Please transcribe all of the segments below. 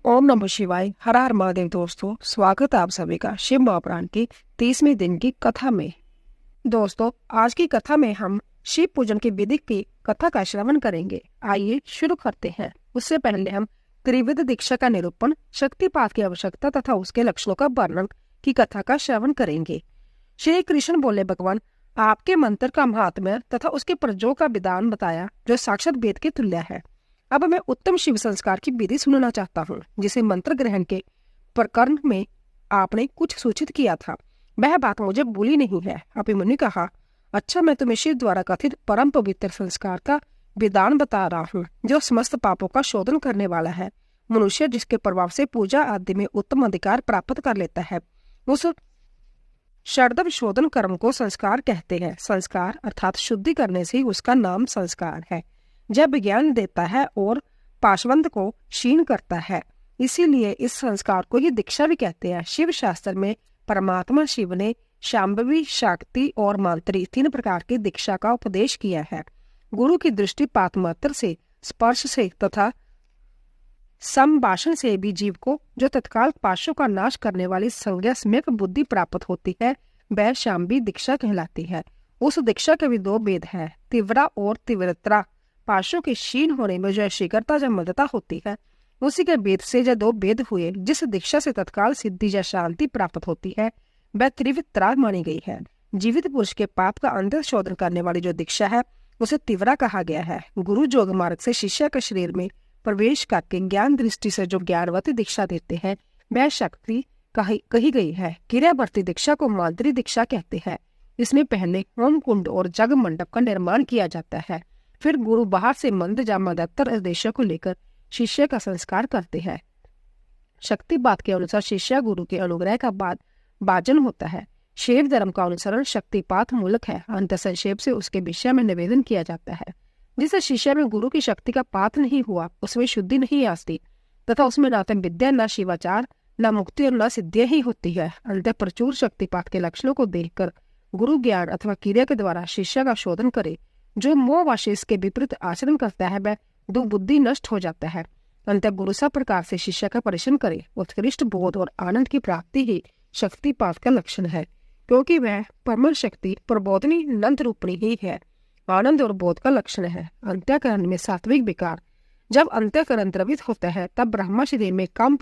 ओम नमः शिवाय। हर हर महादेव। दोस्तों, स्वागत है आप सभी का शिव महापुराण की 30वें दिन की कथा में। दोस्तों, आज की कथा में हम शिव पूजन की विधि की कथा का श्रवण करेंगे। आइए शुरू करते हैं। उससे पहले हम त्रिविध दीक्षा का निरूपण, शक्तिपात की आवश्यकता तथा उसके लक्षणों का वर्णन की कथा का श्रवण करेंगे। श्री कृष्ण बोले, भगवान, आपके मंत्र का महात्म्य तथा उसके प्रयोग का विधान बताया जो साक्षात वेद के तुल्य है। अब मैं उत्तम शिव संस्कार की विधि सुनना चाहता हूँ, जिसे मंत्र ग्रहण के प्रकरण में आपने कुछ सूचित किया था। वह बात मुझे भूली नहीं है। अभिमन्यु ने कहा, अच्छा, मैं तुम्हें शिव द्वारा कथित परम पवित्र संस्कार का विधान बता रहा हूँ, जो समस्त पापों का शोधन करने वाला है। मनुष्य जिसके प्रभाव से पूजा आदि में उत्तम अधिकार प्राप्त कर लेता है, उस षड्दव शोधन कर्म को संस्कार कहते हैं। संस्कार अर्थात शुद्धि करने से उसका नाम संस्कार है। जब ज्ञान देता है और पाशवंत को क्षीण करता है, इसीलिए इस संस्कार को ही दीक्षा भी कहते हैं। शिव शास्त्र में परमात्मा शिव ने शांभवी, शाक्ति और मांत्री 3 प्रकार की दीक्षा का उपदेश किया है। गुरु की दृष्टिपात मात्र से, स्पर्श से तथा संभाषण से भी जीव को जो तत्काल पाशों का नाश करने वाली संज्ञा सम्यक बुद्धि प्राप्त होती है, वह शांभवी दीक्षा कहलाती है। उस दीक्षा के भी 2 भेद है, तीव्रा और तीव्रता। पाशों के क्षीण होने में जो शीघ्रता या मदता होती है, उसी के भेद से जो 2 भेद हुए, जिस दीक्षा से तत्काल सिद्धि या शांति प्राप्त होती है, वह त्रिवित्रा मानी गई है। जीवित पुरुष के पाप का अंदर शोधन करने वाली जो दीक्षा है, उसे तीव्रा कहा गया है। गुरु जोग मार्ग से शिष्य के शरीर में प्रवेश करके ज्ञान दृष्टि से जो ज्ञानवती दीक्षा देते हैं, वह शक्ति कही गई है। क्रियावर्ती दीक्षा को मांत्री दीक्षा कहते हैं। इसमें पहले होम कुंड और जग मंडप का निर्माण किया जाता है। फिर गुरु बाहर से मंद या मदत्तर आदेशों को लेकर शिष्य का संस्कार करते हैं। शक्तिपात के अनुसार शिष्य गुरु के अनुग्रह का बाद भाजन होता है। शैव धर्म का अनुसरण शक्तिपात मूलक है। अंत संक्षेप से उसके विषय में निवेदन किया जाता है। जिस शिष्य में गुरु की शक्ति का पात नहीं हुआ, उसमें शुद्धि नहीं आती तथा उसमें न तो विद्या, न शिवाचार, न मुक्ति और न सिद्धियां ही होती है। अंत प्रचुर शक्तिपात के लक्षणों को देखकर गुरु ज्ञान अथवा क्रिया के द्वारा शिष्य का शोधन करे। जो मोह वाशेष के विपरीत आचरण करता है, वह दुर्बुद्धि नष्ट हो जाता है। अंत गुरु सब प्रकार से शिष्य का परिश्रम करे। उत्कृष्ट बोध और आनंद की प्राप्ति ही शक्तिपात का लक्षण है, क्योंकि वह परम शक्ति प्रबोधनी नंद रूपणी ही है। आनंद और बोध का लक्षण है। अंतःकरण में सात्विक विकार। जब अंतःकरण द्रवित होता है, तब ब्रह्मा शरीर में काम,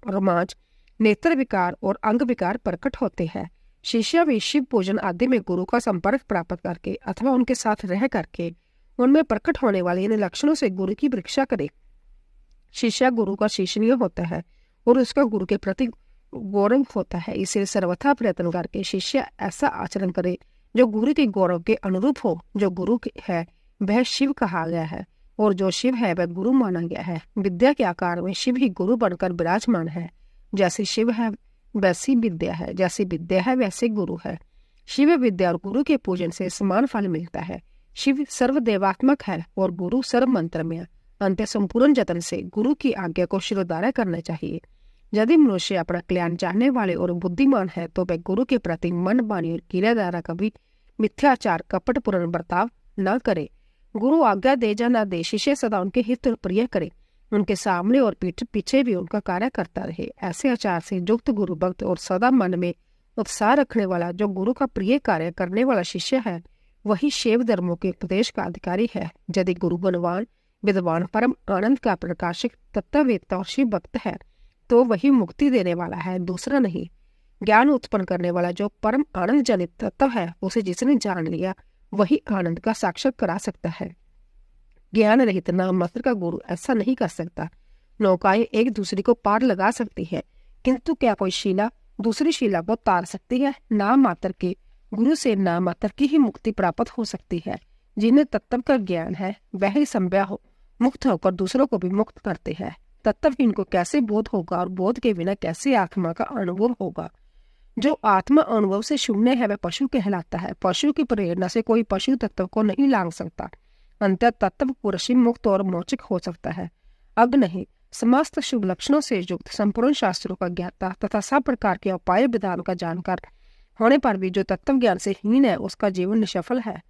रोमांच, नेत्र विकार और अंग विकार प्रकट होते हैं। शिष्य भी शिव पूजन आदि में गुरु का संपर्क प्राप्त करके अथवा उनके साथ रह करके उनमें प्रकट होने वाले इन लक्षणों से गुरु की परीक्षा करे। शिष्य गुरु का शिष्यनीय होता है और उसका गुरु के प्रति गौरव होता है। इसे सर्वथा प्रयत्न करके शिष्य ऐसा आचरण करे जो गुरु के गौरव के अनुरूप हो। जो गुरु है वह शिव कहा गया है और जो शिव है वह गुरु माना गया है। विद्या के आकार में शिव ही गुरु बनकर विराजमान है। जैसे शिव है वैसी विद्या है, जैसी विद्या है वैसे गुरु है। शिव विद्या और गुरु के पूजन से समान फल मिलता है। शिव सर्वदेवात्मक है और गुरु सर्व मंत्रमय। अंत संपूर्ण जतन से गुरु की आज्ञा को शिरोधार्य करना चाहिए। यदि मनुष्य अपना कल्याण चाहने वाले और बुद्धिमान है, तो वह गुरु के प्रति मन, वाणी और क्रिया द्वारा कभी मिथ्याचार, कपटपूर्ण बर्ताव न करे। गुरु आज्ञा दे या न दे, शिष्य सदा उनके हित और प्रिय करे। उनके सामने और पीठ पीछे भी उनका कार्य करता रहे। ऐसे आचार से युक्त गुरु भक्त और सदा मन में उत्साह रखने वाला जो गुरु का प्रिय कार्य करने वाला शिष्य है, वही शैव धर्मों के उपदेश का अधिकारी है। यदि गुरु गुणवान, विद्वान, परम आनंद का प्रकाशक, तत्ववेत्ता और शिव भक्त है, तो वही मुक्ति देने वाला है, दूसरा नहीं। ज्ञान उत्पन्न करने वाला जो परम आनंद जनित तत्व है, उसे जिसने जान लिया वही आनंद का साक्षात करा सकता है। ज्ञान रहित नाम मात्र का गुरु ऐसा नहीं कर सकता। नौकाएं एक दूसरे को पार लगा सकती है, किंतु क्या कोई शिला दूसरी शिला को तार सकती है? नाम मात्र के गुरु से नाम मात्र की ही मुक्ति प्राप्त हो सकती है। जिन्हें तत्व का ज्ञान है, वह ही संभव हो मुक्त होकर दूसरों को भी मुक्त करते हैं। तत्वहीन को कैसे बोध होगा और बोध के बिना कैसे आत्मा का अनुभव होगा? जो आत्मा अनुभव से शून्य है, वह पशु कहलाता है। पशु की प्रेरणा से कोई पशु तत्व को नहीं लांग सकता। अंत तत्व पुरुष मुक्त और मोचक हो सकता है। अब नहीं, समस्त शुभ लक्षणों से युक्त संपूर्ण शास्त्रों का ज्ञाता तथा सब प्रकार के उपाय विधान का जानकार होने पर भी जो तत्व ज्ञान से हीन है, उसका जीवन निष्फल है।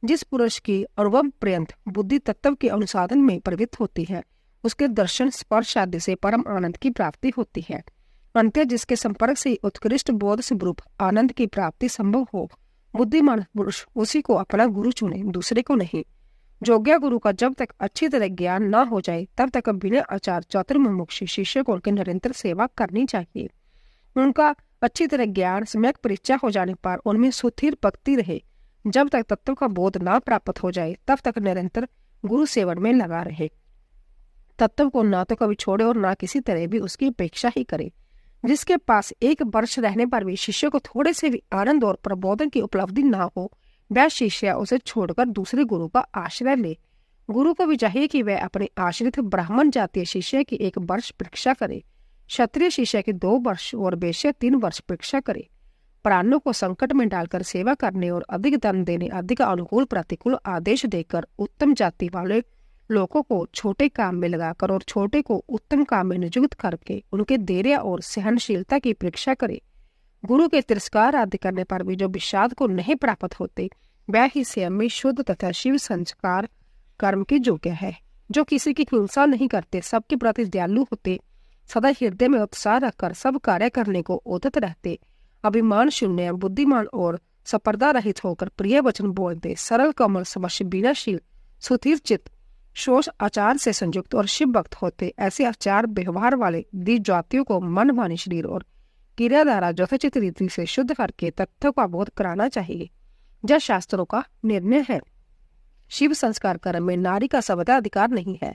जिस पुरुष की अनुभव पर्यंत बुद्धि तत्व के अनुसाधन में प्रवृत्त होती है, उसके दर्शन, स्पर्श आदि से परम आनंद की प्राप्ति होती है। अंत्य जिसके संपर्क से उत्कृष्ट बोध स्वरूप आनंद की प्राप्ति संभव हो, बुद्धिमान पुरुष उसी को अपना गुरु चुने, दूसरे को नहीं। जोग्या गुरु का जब तक अच्छी तरह ज्ञान न हो जाए तब तक बिना आचार चतुर्मुमुक्ष शिष्य को उनकी निरंतर सेवा करनी चाहिए। उनका अच्छी तरह ज्ञान सम्यक परिचय हो जाने पर उनमें सुस्थिर भक्ति रहे। जब तक तत्व का बोध न प्राप्त हो जाए तब तक निरंतर गुरु सेवन में लगा रहे। तत्व को ना तो कभी छोड़े और ना किसी तरह भी उसकी अपेक्षा ही करे। जिसके पास एक वर्ष रहने पर भी शिष्य को थोड़े से भी आनंद और प्रबोधन की उपलब्धि ना हो, वह शिष्य उसे छोड़कर दूसरे गुरु का आश्रय ले। गुरु को भी चाहिए कि वह अपने आश्रित ब्राह्मण जातीय शिष्य की 1 वर्ष परीक्षा करे, क्षत्रिय शिष्य की 2 वर्ष और वैश्य 3 वर्ष परीक्षा करे। प्राणों को संकट में डालकर सेवा करने और अधिक धन देने, अधिक अनुकूल प्रतिकूल आदेश देकर उत्तम जाति वाले लोगों को छोटे काम में लगाकर और छोटे को उत्तम काम में नियुक्त करके उनके धैर्य और सहनशीलता की परीक्षा करे। गुरु के तिरस्कार आदि करने पर भी जो विषाद को नहीं प्राप्त होते, वह ही स्वयं में शुद्ध तथा शिव संस्कार कर्म के योग्य है। जो किसी की हिंसा नहीं करते, सबके प्रति दयालु होते, सदा हृदय में उत्साह रखकर सब कार्य करने को उद्यत रहते, अभिमान शून्य, बुद्धिमान और स्पर्धा रहित होकर प्रिय वचन बोलते, सरल कमल समक्ष विनयशील, सुधीर चित्त, शोष आचार से संयुक्त और शिव भक्त होते, ऐसे आचार व्यवहार वाले द्विज जातियों को मन मानी शरीर और क्रिया द्वारा यथोचित रीति से शुद्ध करके तत्व का बोध कराना चाहिए। यह शास्त्रों का निर्णय है। शिव संस्कार कर्म में नारी का सबदा अधिकार नहीं है।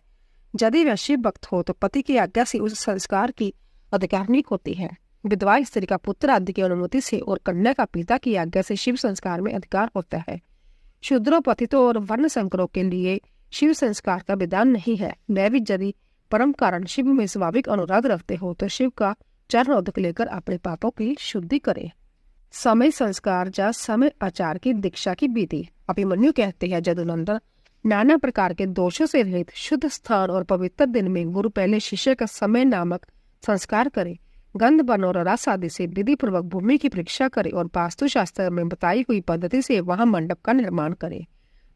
यदि वह शिव भक्त हो तो पति की आज्ञा से उस संस्कार की अधिकारिणी होती है। विधवा स्त्री का पुत्र आदि की अनुमति से और कन्या का पिता की आज्ञा से शिव संस्कार में अधिकार होता है। शूद्रों, पतितों और वर्ण संकरों के लिए शिव संस्कार का विधान नहीं है। मैं भी यदि परम कारण शिव में स्वाभाविक अनुराग रखते हो तो शिव का चरण उदक लेकर अपने पापों की शुद्धि करें। समय संस्कार या समय आचार की दीक्षा की विधि। अभिमन्यु कहते हैं, जदुनंदन, नाना प्रकार के दोषों से रहित शुद्ध स्थान और पवित्र दिन में गुरु पहले शिष्य का समय नामक संस्कार करे, गंध बन और रस आदि से विधि पूर्वक भूमि की परीक्षा करे और वास्तुशास्त्र में बताई हुई पद्धति से वहां मंडप का निर्माण करे।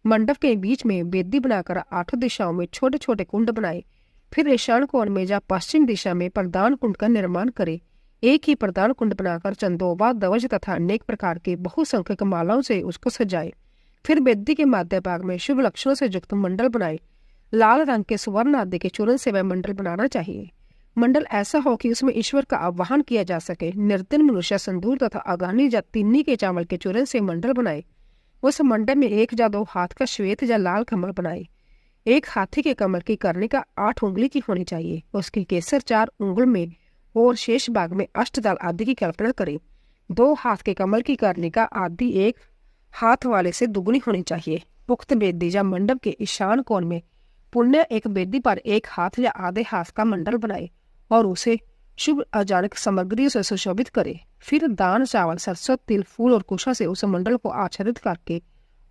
मंडप के बीच में वेदी बनाकर 8 दिशाओं में छोटे छोटे कुंड बनाए। फिर ईशान कोण में या पश्चिम दिशा में प्रधान कुंड का निर्माण करे। एक ही प्रधान कुंड बनाकर चंदोबा, ध्वज तथा अनेक प्रकार के बहुसंख्यक मालाओं से उसको सजाए। फिर वेदी के मध्य भाग में शुभ लक्षणों से युक्त मंडल बनाए। लाल रंग के सुवर्ण आदि के चूर्ण से वह मंडल बनाना चाहिए। मंडल ऐसा हो कि उसमें ईश्वर का आह्वान किया जा सके। निर्धन मनुष्य सिंदूर तथा अगानी या तिन्नी के चावल के चूर्ण से मंडल बनाए। उस मंडल में 1 या 2 हाथ का श्वेत या लाल कमल बनाए। एक हाथी के कमल की करने का 8 उंगली की होनी चाहिए। उसके केसर 4 उंगल में और शेष भाग में अष्टदल आदि की कल्पना करें। 2 हाथ के कमल की करने का आदि 1 हाथ वाले से दुगुनी होनी चाहिए। पुख्त वेदी या मंडप के ईशान कोण में पुण्य एक वेदी पर 1 हाथ या आधे हाथ का मंडल बनाए और उसे शुभ अजानक सामग्री से सुशोभित करे। फिर दान, चावल, सरसों, तिल, फूल और कुशा से उस मंडल को आच्छादित करके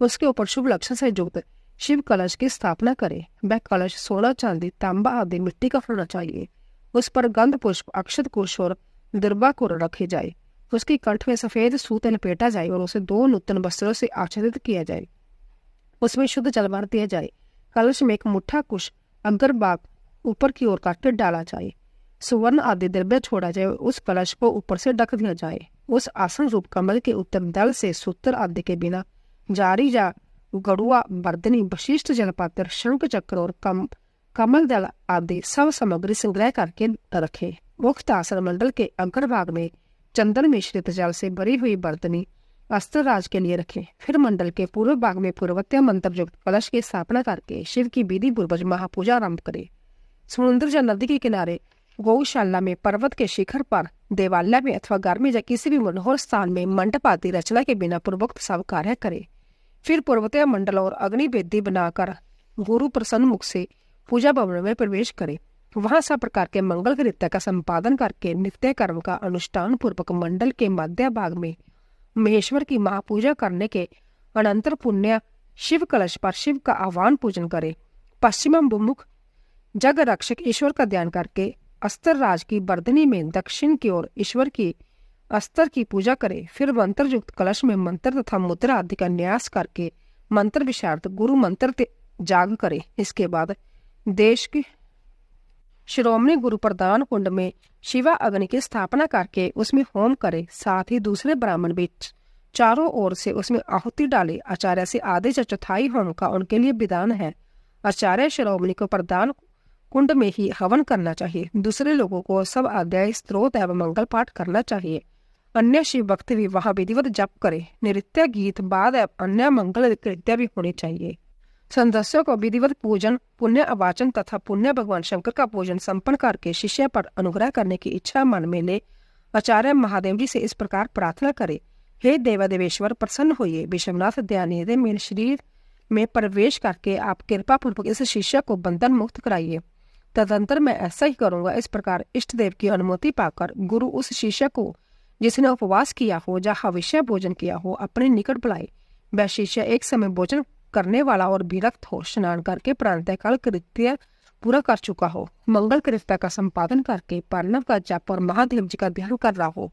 उसके ऊपर शुभ लक्षण से युक्त शिव कलश की स्थापना करे। वह कलश सोना, चांदी, तांबा आदि मिट्टी का होना चाहिए। उस पर गंध पुष्प, अक्षत कुश और दुर्वा को रखे जाए। उसकी कंठ में सफेद सूत लपेटा जाए और उसे 2 नूतन वस्त्रों से आच्छादित किया जाए। उसमें शुद्ध जल भर दिया जाए। कलश में 1 मुट्ठा कुश अग्रभाग ऊपर की ओर काट डाला जाए। सुवर्ण आदि द्रव्य छोड़ा जाए। उस कलश को ऊपर से ढक दिया जाए। उस आसन रूप कमल के उत्तर दल से सूत्र आदि के बिना जारी या गड़ुआ, बर्दनी, वशिष्ठ जलपात्र, शंख चक्र और कमल दल आदि सब सामग्री संग्रह करके रखे। मुक्त आसन मंडल के अग्रभाग में चंदन मिश्रित जल से भरी हुई बर्दनी अस्त्र राज के लिए रखे। फिर मंडल के पूर्व भाग में पूर्वत्य मंत्र युक्त कलश की स्थापना करके शिव की विधि पूर्वक महापूजा आरंभ करे। समुद्र या नदी के किनारे, गौशाला में, पर्वत के शिखर पर, देवालय में अथवा घर में या किसी भी मनोहर स्थान में मंडप आदि रचना के बिना पूर्वोक्त सब कार्य करे। फिर पर्वतीय मंडल और अग्नि वेदी बनाकर गुरु प्रसन्न मुख से पूजा भवन में प्रवेश करे। वहां सब प्रकार के मंगल कृत्य का संपादन करके नित्य कर्म का अनुष्ठान पूर्वक मंडल के मध्य भाग में महेश्वर की महापूजा करने के अनंतर पुण्य शिव कलश पर शिव का आह्वान पूजन करे। पश्चिमाभिमुख जग रक्षक ईश्वर का ध्यान करके अस्त्र राज की बर्दनी में दक्षिण की ओर ईश्वर की अस्त्र की पूजा करे। फिर मंत्र युक्त कलश में मंत्र तथा मुद्रा आदि का न्यास करके मंत्र विशार्थ गुरु मंत्र जाग करे। इसके बाद देश की श्रोमणी गुरु प्रदान कुंड में शिवा अग्नि की स्थापना करके उसमें होम करे। साथ ही दूसरे ब्राह्मण भी चारों ओर से उसमें आहुति डाले। आचार्य से आधे या चौथाई होम का उनके लिए विधान है। आचार्य श्रोमणी को प्रदान कुंड में ही हवन करना चाहिए। दूसरे लोगों को सब अध्याय स्तोत्र एवं मंगल पाठ करना चाहिए। अन्य शिव भक्त भी वहां विधिवत जप करे। नृत्य गीत बाद एवं अन्य मंगल कृत्य भी होने चाहिए। सदस्यों को विधिवत पूजन, पुण्य अवाचन तथा पुण्य भगवान शंकर का पूजन संपन्न करके शिष्य पर अनुग्रह करने की इच्छा मन में ले आचार्य महादेव जी से इस प्रकार प्रार्थना करे। हे देवादेवेश्वर, प्रसन्न होइए। विश्वनाथ दयानिधि मेरे शरीर में प्रवेश करके आप कृपा पूर्वक इस शिष्य को बंधन मुक्त कराइए। तदंतर मैं ऐसा ही करूंगा। इस प्रकार इष्ट देव की अनुमति पाकर गुरु उस शिष्य को जिसने उपवास किया हो या हविष्य भोजन किया हो अपने निकट बुलाए। वह शिष्य एक समय भोजन करने वाला और विरक्त हो, स्नान करके प्रातःकाल कृत्य पूरा कर चुका हो, मंगल कृत्य का संपादन करके प्रणव का जप और महादेव जी का ध्यान कर रहा हो,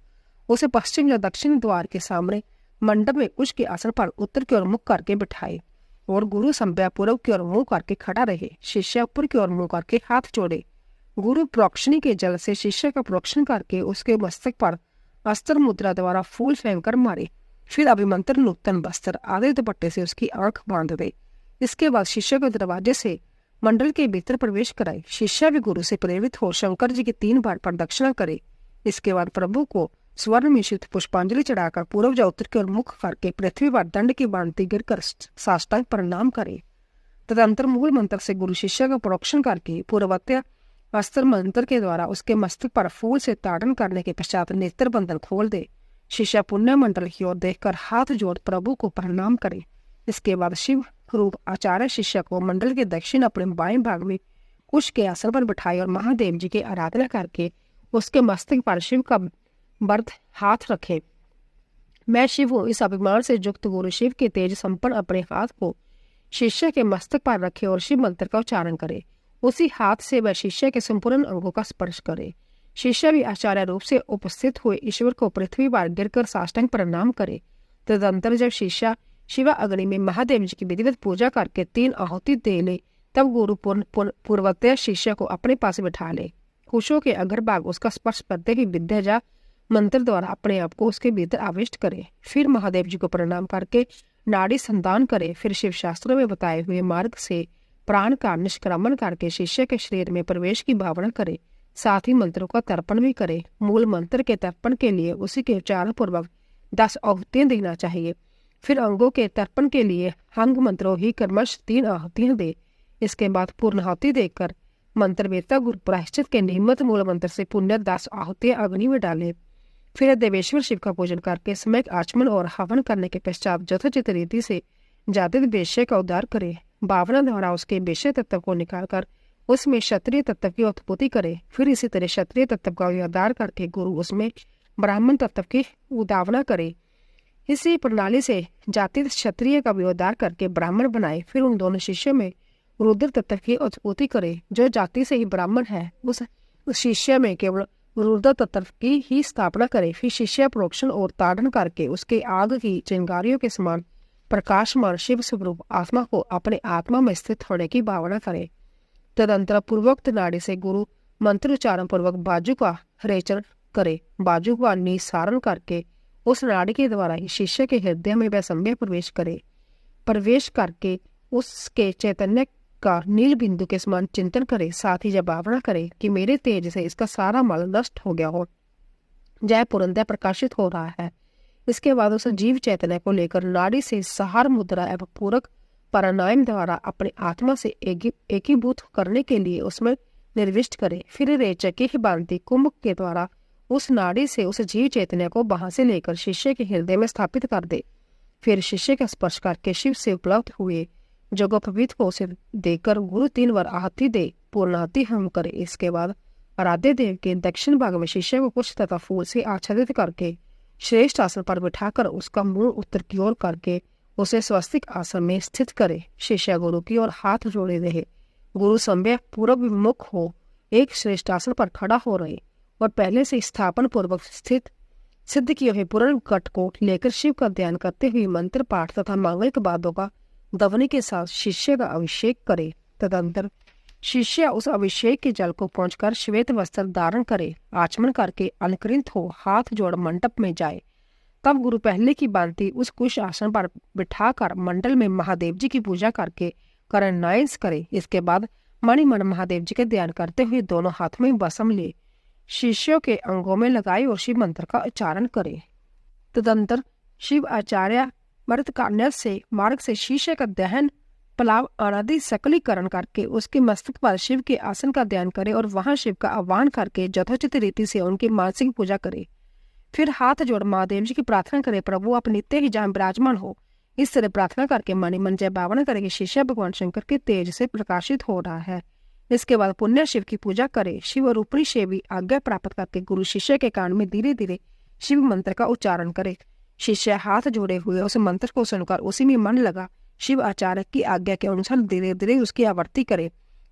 उसे पश्चिम या दक्षिण द्वार के सामने मंडप में कुश के आसन पर उत्तर की ओर मुख करके बिठाए और गुरु संज्ञा पूर्व की ओर मुंह करके खड़ा रहे। शिष्य ऊपर की ओर मुंह करके हाथ जोड़े। गुरु प्रोक्षणी के जल से शिष्य का प्रोक्षण करके उसके मस्तक पर अस्त्र मुद्रा द्वारा फूल फेंक मारे। फिर अभिमंत्र नूतन वस्त्र आधे दुपट्टे से उसकी आंख बांध दे। इसके बाद शिष्य को दरवाजे से मंडल के भीतर प्रवेश कराए। शिष्य भी गुरु से प्रेरित हो शंकर जी की 3 बार प्रदक्षिणा करे। इसके बाद प्रभु को स्वर्ण मिश्रित पुष्पांजलि चढ़ाकर पूर्व या उत्तर की ओर मुख करके पृथ्वी पर दंड की बांधती गिरकर साष्टांग प्रणाम करे। तदंतर मूल मंत्र से गुरु शिष्य का प्रोक्षण करके पूर्वत्य अस्त्र मंत्र के द्वारा उसके मस्तक पर फूल से ताड़न करने के पश्चात नेत्र बंधन खोल दे। शिष्य पुण्य मंडल की ओर देखकर हाथ जोड़ प्रभु को प्रणाम करे। इसके बाद शिव रूप आचार्य शिष्य को मंडल के दक्षिण अपने बाएं भाग में कुश के आसन पर बिठाए और महादेव जी की आराधना करके उसके मस्तक पर शिव का वर्ध हाथ रखे। मैं शिव हूँ, इस अभिमान से युक्त गुरु शिव के तेज संपन्न अपने हाथ को शिष्य के मस्तक पर रखे और शिव मंत्र का उच्चारण करे। उसी हाथ से वह शिष्य के संपूर्ण अंगों का स्पर्श करे। शिष्य भी आचार्य रूप से उपस्थित हुए ईश्वर को पृथ्वी पर गिरकर साष्टांग प्रणाम करे। तदंतर जब शिष्य शिवा अग्नि में महादेव जी की विधिवत पूजा करके 3 आहुति दे ले, तब गुरु पूर्वतः शिष्य को अपने पास बिठा ले। कुशों के अग्रभाग उसका स्पर्श करते ही विद्या या मंत्र द्वारा अपने आप को उसके भीतर आविष्ट करे। फिर महादेव जी को प्रणाम करके नाड़ी संदान करे। फिर शिव शास्त्रों में बताए हुए मार्ग से प्राण का निष्क्रमण करके शिष्य के शरीर में प्रवेश की भावना करे। साथ ही मंत्रों का तर्पण भी करे। मूल मंत्र के तर्पण के लिए उसी के उच्चारण पूर्वक 10 आहुतियां देना चाहिए। फिर अंगों के तर्पण के लिए अंग मंत्रों ही क्रमश 3 आहुतियां दे। इसके बाद पूर्णाहुति देकर मंत्र वेता गुरु प्रायश्चित के नियमित मूल मंत्र से पुण्य 10 आहुतियां अग्नि में डाले। फिर देवेश्वर शिव का पूजन करके सम्यक आचमन और हवन करने के पश्चात यथोचित रीति से जातित वेश्य का उद्धार करे। भावना द्वारा उसके वेश्य तत्व को निकालकर उसमें क्षत्रिय तत्व की उत्पत्ति करे। फिर इसी तरह क्षत्रिय तत्व का उद्धार करके गुरु उसमें ब्राह्मण तत्व की उदावना करे। इसी प्रणाली से जातित क्षत्रिय का उद्धार करके ब्राह्मण बनाए। फिर उन दोनों शिष्यों में रुद्र तत्व की उत्पत्ति करे। जो जाति से ही ब्राह्मण है उस शिष्य में केवल रुद्र तत्व की ही स्थापना करे। फिर शिष्य प्रोक्षण और ताड़न करके उसके आग की चिंगारियों के समान प्रकाशमान शिव स्वरूप आत्मा को अपने आत्मा में स्थित होने की भावना करे। तदंतर पूर्वोक्त नाड़ी से गुरु मंत्र उच्चारण पूर्वक बाजू का रेचन करे। बाजू का निसारण करके उस नाड़ी के द्वारा ही शिष्य के हृदय में वह सम्यक प्रवेश करके उसके चैतन्य का नील बिंदु के समान चिंतन करे। साथ ही जब भावना करे कि मेरे तेज से इसका सारा मल नष्ट हो गया हो, जय पुरंदर प्रकाशित हो रहा है। इसके बाद उस जीव चैतन्य को लेकर नाड़ी से सहार मुद्रा एवं पूरक प्राणायाम द्वारा अपने आत्मा से एकीभूत करने के लिए उसमें निर्विष्ट करे। फिर रेचक की भांति कुंभ के द्वारा उस नाड़ी से उस जीव चैतन्य को वहां से लेकर शिष्य के हृदय में स्थापित कर दे। फिर शिष्य का स्पर्श करके शिव से उपलब्ध हुए जोगोपवीत को उसे देकर गुरु 3 बार आहुति दे, पूर्णाहुति हम करे। इसके बाद आराध्य देव के दक्षिण भाग में शिष्य को कुछ तथा फूल से आच्छादित करके श्रेष्ठ आसन पर बिठाकर उसका मुंह उत्तर की ओर करके उसे स्वस्तिक आसन में स्थित करे। शिष्य गुरु की ओर हाथ जोड़े रहे। गुरु सम्यक पूर्व विमुख हो एक श्रेष्ठ आसन पर खड़ा हो रहे और पहले से स्थापन पूर्वक स्थित सिद्ध किए हुए पूर्ण कट को लेकर शिव का ध्यान करते हुए मंत्र पाठ तथा मांगलिक बातों का ध्वनि के साथ शिष्य का अभिषेक करे। तदंतर शिष्य उस अभिषेक के जल को पहुंचकर श्वेत वस्त्र धारण करे, आचमन करके अलंकृत हो हाथ जोड़ मंडप में जाए। तब गुरु पहले की भांति उस कुश आसन पर बिठाकर मंडल में महादेव जी की पूजा करके करनायस करे। इसके बाद मणिमण महादेव जी के ध्यान करते हुए दोनों हाथ में भस्म ले शिष्यों के अंगों में लगाए और शिव मंत्र का उच्चारण करे। तदंतर शिव आचार्य मृत कान्या से मार्ग से शिष्य का दहन पलाव आदि सकलीकरण करके उसके मस्तक पर शिव के आसन का ध्यान करे और वहां शिव का आह्वान करके यथोचित रीति से उनकी मानसिक पूजा करे। फिर हाथ जोड़ महादेव जी की प्रार्थना करे, प्रभु आप नित्य ही जहाँ विराजमान हो। इस तरह प्रार्थना करके मन जय भावना करे कि शिष्य भगवान शंकर के तेज से प्रकाशित हो रहा है। इसके बाद पुण्य शिव की पूजा करे। शिव और ऊपरी सेवी आज्ञा प्राप्त करके गुरु शिष्य के कान में धीरे धीरे शिव मंत्र का उच्चारण करे। शिष्य हाथ जोड़े हुए उस मंत्र को सुनकर उसी में मन लगा शिव आचार्य की आज्ञा के अनुसार धीरे धीरे उसकी आवृत्ति करे।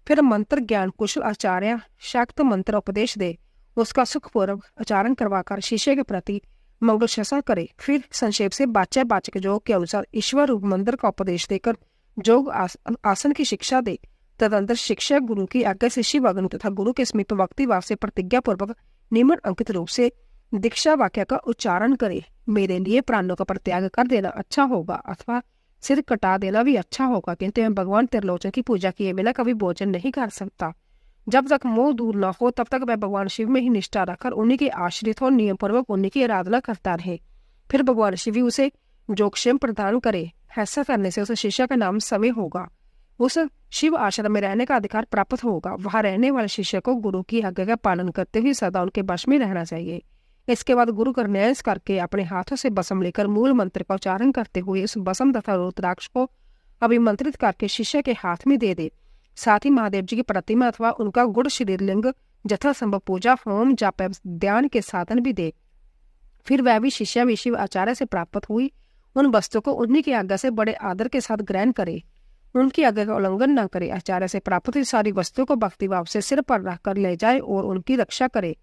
फिर मंत्र ज्ञान कुशल आचार्य शाक्त मंत्र उपदेश दे, उसका सुखपूर्वक उच्चारण करवाकर शिष्य के प्रति मंगलशसा करे। फिर संक्षेप से वाचक योग के अनुसार ईश्वर रूप मंत्र का उपदेश देकर योग आसन की शिक्षा दे। तदंतर शिक्षक गुरु की आज्ञा से शिव अग्नि तथा गुरु के समीप भक्ति भाव से प्रतिज्ञा पूर्वक निम्न अंकित रूप से दीक्षा वाक्य का उच्चारण करे। मेरे लिए प्राणों का परित्याग कर देना अच्छा होगा अथवा सिर कटा देना भी अच्छा होगा, किंतु मैं भगवान त्रिलोचन की पूजा किए बिना कभी भोजन नहीं कर सकता। जब तक मोह दूर न हो तब तक मैं भगवान शिव में ही निष्ठा रखकर उन्हीं के आश्रित और नियम पूर्वक उन्हीं की आराधना करता रहे। फिर भगवान शिव ही उसे जोगक्षेम प्रदान करे। ऐसा करने से उस शिष्य का नाम समय होगा, उस शिव आश्रम में रहने का अधिकार प्राप्त होगा। वहां रहने वाले शिष्य को गुरु की आज्ञा का पालन करते हुए सदा उनके वश में रहना चाहिए। इसके बाद गुरु का न्यास करके अपने हाथों से भस्म लेकर मूल मंत्र का उच्चारण करते हुए उस भस्म तथा रुद्राक्ष को अभिमंत्रित करके शिष्य के हाथ में दे दे। साथ ही महादेव जी की प्रतिमा अथवा उनका गुड़ शरीरलिंग यथासंभव पूजा होम जाप ध्यान के साधन भी दे। फिर वह भी शिष्य भी शिव आचार्य से प्राप्त हुई उन वस्तु को उन्हीं की आज्ञा से बड़े आदर के साथ ग्रहण करे, उनकी आज्ञा का उल्लंघन न करे। आचार्य से प्राप्त हुई सारी वस्तुओं को भक्तिभाव से सिर पर रखकर ले जाए और उनकी रक्षा करे।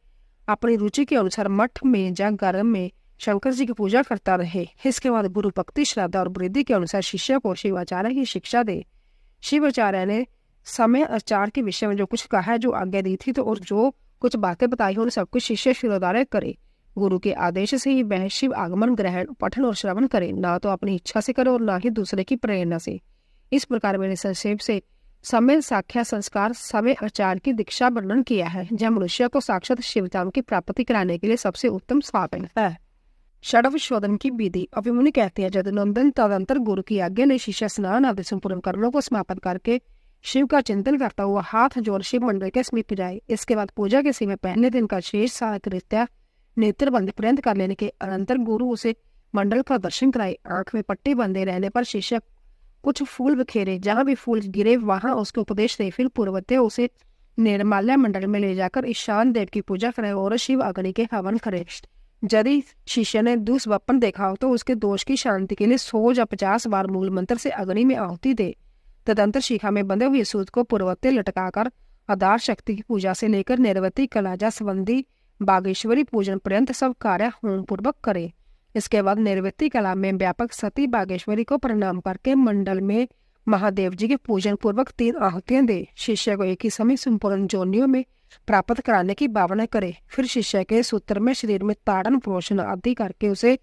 अपनी रुचि के अनुसार मठ में या घर में शंकर जी की पूजा करता रहे। इसके बाद गुरु भक्ति श्रद्धा और वृद्धि के अनुसार शिष्य को शिवाचार्य की शिक्षा दे। शिवाचार्य ने समय आचार के विषय में जो कुछ कहा है, जो आज्ञा दी थी, तो और जो कुछ बातें बताई उन सब कुछ शिष्य शिरोधार्य करे। गुरु के आदेश से ही वह शिव आगमन ग्रहण पठन और श्रवण करे, ना तो अपनी इच्छा से करे और ना ही दूसरे की प्रेरणा से। इस प्रकार मैंने संक्षेप से समय साख्या संस्कार समय आचार की दीक्षा वर्णन किया है, जहाँ मनुष्य को साक्षात शिवधाम की प्राप्ति कराने के लिए सबसे उत्तम साधन है। षडव शोधन की विधि अभिमुनि कहते हैं, जदनंदन तदंतर गुरु की आज्ञा ने शिष्य स्नान आदि संपूर्ण कर्मों को समापन करके शिव का चिंतन करता हुआ हाथ जोड़ शिव मंडल के समीप जाए। इसके बाद पूजा के समय पहले दिन का शेष साकृत्य नेत्र बंद पर्यंत कर लेने के अनंतर गुरु उसे मंडल का दर्शन कराए। आंख में पट्टी बंधे रहने पर शिष्य कुछ फूल बिखेरे, जहां भी फूल गिरे वहां उसको उपदेश दे। फिर पूर्वतः उसे निर्माल्य मंडल में ले जाकर ईशान देव की पूजा करे और शिव अग्नि के हवन करे। यदि शिष्य ने दुष्वप्न देखा हो तो उसके दोष की शांति के लिए 100 या 50 बार मूल मंत्र से अग्नि में आहुति दे। तदंतर शिखा में बंधे हुए सूत को पूर्वतः लटकाकर आधार शक्ति की पूजा से लेकर निर्वती कलाजा संबंधी बागेश्वरी पूजन पर्यंत सब कार्य होम पूर्वक करे। इसके बाद निर्वृत्ति कला में व्यापक सती बागेश्वरी को प्रणाम करके मंडल में महादेव जी के पूजन पूर्वक 3 आहुतियां दे। शिष्य को एक ही समय संपूर्ण जोनियों में प्राप्त कराने की भावना करे। फिर शिष्य के सूत्र में शरीर में ताड़न पोषण आदि करके उसे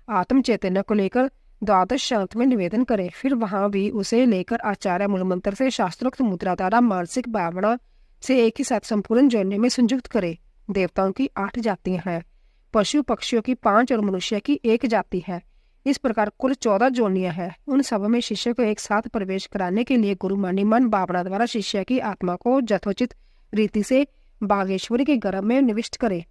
आत्म चैतन्य को लेकर द्वादश शांत में निवेदन करे। फिर वहां भी उसे लेकर आचार्य मूल मंत्र से शास्त्रोक्त मुद्रा द्वारा मानसिक भावना से एक ही साथ संपूर्ण जोनियों में संयुक्त करे। देवताओं की 8 जातियां हैं, पशु पक्षियों की 5 और मनुष्य की 1 जाति है। इस प्रकार कुल 14 जोनियां हैं। उन सब में शिष्य को एक साथ प्रवेश कराने के लिए गुरु मन भावना द्वारा शिष्य की आत्मा को यथोचित रीति से बागेश्वरी के गर्भ में निविष्ट करे।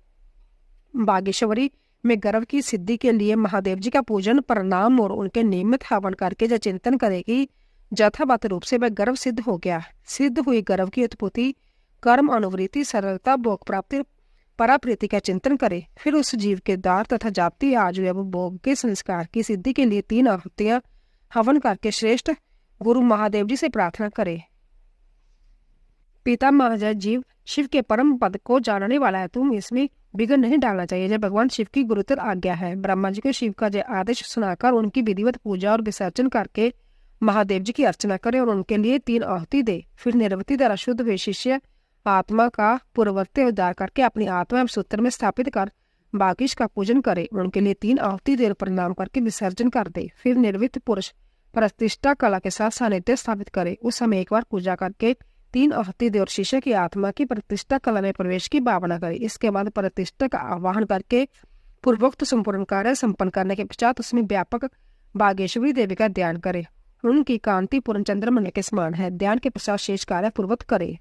बागेश्वरी में गर्भ की सिद्धि के लिए महादेव जी का पूजन प्रणाम और उनके नियमित हवन करके जो चिंतन करे कि यथावत रूप से वह गर्भ सिद्ध हो गया। सिद्ध हुई गर्भ की उत्पत्ति कर्म अनुवृत्ति सरलता भोग प्राप्ति पराप्रीति का चिंतन करे। फिर उस जीव के द्वार तथा जाति आज एवं भोग के संस्कार की सिद्धि के लिए 3 आहुतियां हवन करके श्रेष्ठ गुरु महादेव जी से प्रार्थना करे। पिता महाजय जीव शिव के परम पद को जानने वाला है, तुम इसमें विघ्न नहीं डालना चाहिए। जब भगवान शिव की गुरुतर आज्ञा है। ब्रह्मा जी को शिव का जय आदेश सुनाकर उनकी विधिवत पूजा और विसर्जन करके महादेव जी की अर्चना करे और उनके लिए 3 आहुति दे। फिर निर्वृत्ति द्वारा शुद्ध हुए शिष्य आत्मा का पूर्ववर्ती उद्धार करके अपनी आत्मा एवं सूत्र में स्थापित कर बाकिश का पूजन करे, उनके लिए 3 आहुति दे प्रणाम करके विसर्जन कर दे। फिर निर्वृत्त पुरुष प्रतिष्ठा कला के साथ सानिध्य स्थापित करे, उस समय एक बार पूजा करके 3 आहुति दे और शिष्य की आत्मा की प्रतिष्ठा कला में प्रवेश की भावना करे। इसके बाद प्रतिष्ठा का आवाहन करके पूर्वोक्त संपूर्ण कार्य संपन्न करने के पश्चात उसमें व्यापक बागेश्वरी देवी का ध्यान करे। उनकी कांति पूर्ण चंद्रमंडल के समान है। ध्यान के पश्चात शेष कार्य पूर्वत करे।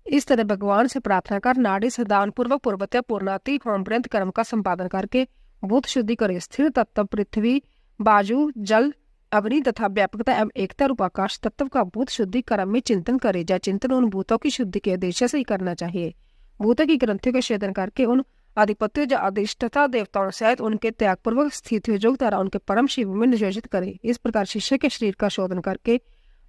इस तरह भगवान से प्रार्थना कर नाड़ी सदान पूर्वक पूर्वत्या पूर्णाति होम पर्यंत कर्म का संपादन करके भूत शुद्धि करे। स्थिर तत्व पृथ्वी, बाजू, जल, अग्नि तथा व्यापकता एवं एकता रूप आकाश तत्व का भूत शुद्धि कर्म में चिंतन करे। जय चिंतन उन भूतों की शुद्धि के उद्देश्य से ही करना चाहिए। भूतों की ग्रंथियों का छेदन करके उन अधिपत्यों या अधिष्ठता देवताओं सहित उनके त्यागपूर्वक स्थित योग द्वारा उनके परम शिव में नियोजित करे। इस प्रकार शिष्य के शरीर का शोधन करके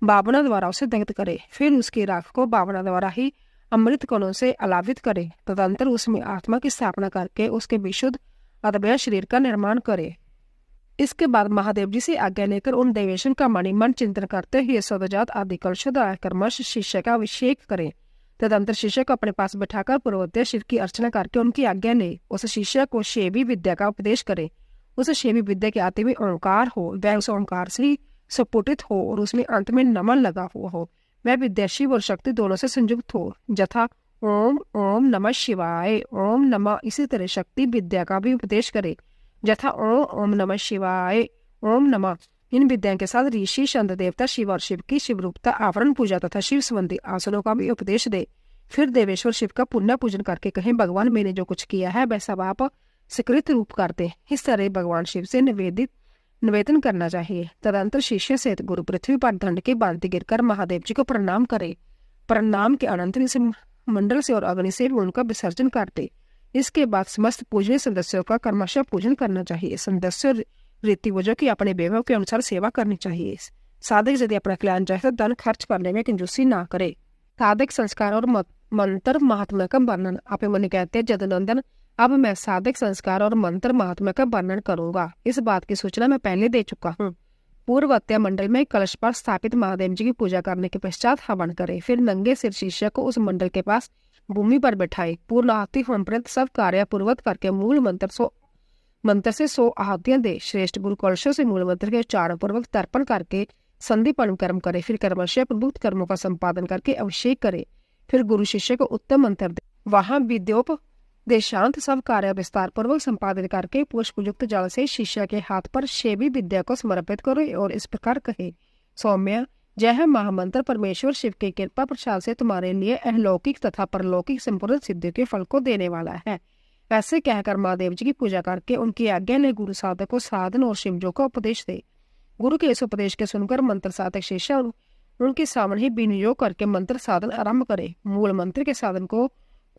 भावना द्वारा उसे दग्ध करे। फिर उसकी राख को भावना द्वारा ही अमृत कणों से अलावित करे। तदंतर उसमें आत्मा की स्थापना करके उसके विशुद्ध अद्भुत शरीर का निर्माण करे। इसके बाद महादेव जी से आज्ञा लेकर उन देवेशन का मणिमन चिंतन करते हुए सदजात आदि कलशों द्वारा कर्मश शिष्य का अभिषेक करे। तदंतर शिष्य को अपने पास बैठाकर पूर्वोत्तर शिव की अर्चना करके उनकी आज्ञा ले उस शिष्य को शैवी विद्या का उपदेश करे। उस शैवी विद्या के आते में ओंकार हो, वह उस ओंकार से स्फुटित हो और उसमें अंत में नमन लगा हुआ हो। वह विद्या शिव और शक्ति दोनों से संयुक्त हो, जथा ओम ओम नमः शिवाय, ओम नमः। इसी तरह शक्ति विद्या का भी उपदेश करे, जथा ओम ओम नमः शिवाय, ओम नमः। इन विद्याओं के साथ ऋषि, संत, देवता, शिव और शिव की शिवरूपता, आवरण पूजा तथा शिव संबंधी आसनों का भी उपदेश दे। फिर देवेश्वर शिव का पुण्य पूजन करके कहें, भगवान मैंने जो कुछ किया है वह सब आप स्वीकृत रूप करते। इस तरह भगवान शिव से निवेदन करना चाहिए। तदंतर शिष्य से गुरु पृथ्वी पर दंड के बांधते गिरकर महादेव जी को प्रणाम करे। प्रणाम के अनंतर इस मंडल से और अग्नि से उनका विसर्जन करते। इसके बाद समस्त पूजनीय सदस्यों का कर्मशः पूजन करना चाहिए। सदस्य रीति वजह की अपने वैभव के अनुसार सेवा करनी चाहिए। साधक यदि अपना कल्याण चाहे तो धन खर्च करने में कंजूसी ना करे। साधक संस्कार और मंत्र महात्मा का वर्णन। आप मन कहते हैं जदनंदन, अब मैं साधक संस्कार और मंत्र महात्मा का वर्णन करूंगा। इस बात की सूचना मैं पहले दे चुका हूँ। पूर्वत्या मंडल में कलश पर स्थापित महादेव जी की पूजा करने के पश्चात हवन करे। फिर नंगे सिर शिष्य को उस मंडल के पास भूमि पर बैठाए। पूर्ण आहुति होम पर्यंत सब कार्य पूर्वक करके मूल मंत्र से 100 आहुतियां दे। श्रेष्ठ गुरु कलशों से मूल मंत्र के उच्चारण पूर्वक तर्पण करके संधिपन कर्म करे। फिर कर्मशय प्रभुत कर्मों का संपादन करके अभिषेक करे। फिर गुरु शिष्य को उत्तम मंत्र दे। वहां विद्योपदेशांत सब कार्य विस्तार पूर्वक संपादन करके पुष्पयुक्त जल से शिष्य के हाथ पर शैवी विद्या को समर्पित करे और इस प्रकार कहे, सौम्य, जय महामंत्र परमेश्वर शिव की कृपा प्रसाद से तुम्हारे लिए अहलौकिक तथा परलौकिक संपूर्ण सिद्धि के फल को देने वाला है। ऐसे कहकर महादेव जी की पूजा करके उनकी आज्ञा ले गुरु साधक को साधन और शिवजों का उपदेश दे। गुरु के इस उपदेश के सुनकर मंत्र साधक शिष्य उनके सामने ही विनियोग करके मंत्र साधन आरंभ करे। मूल मंत्र के साधन को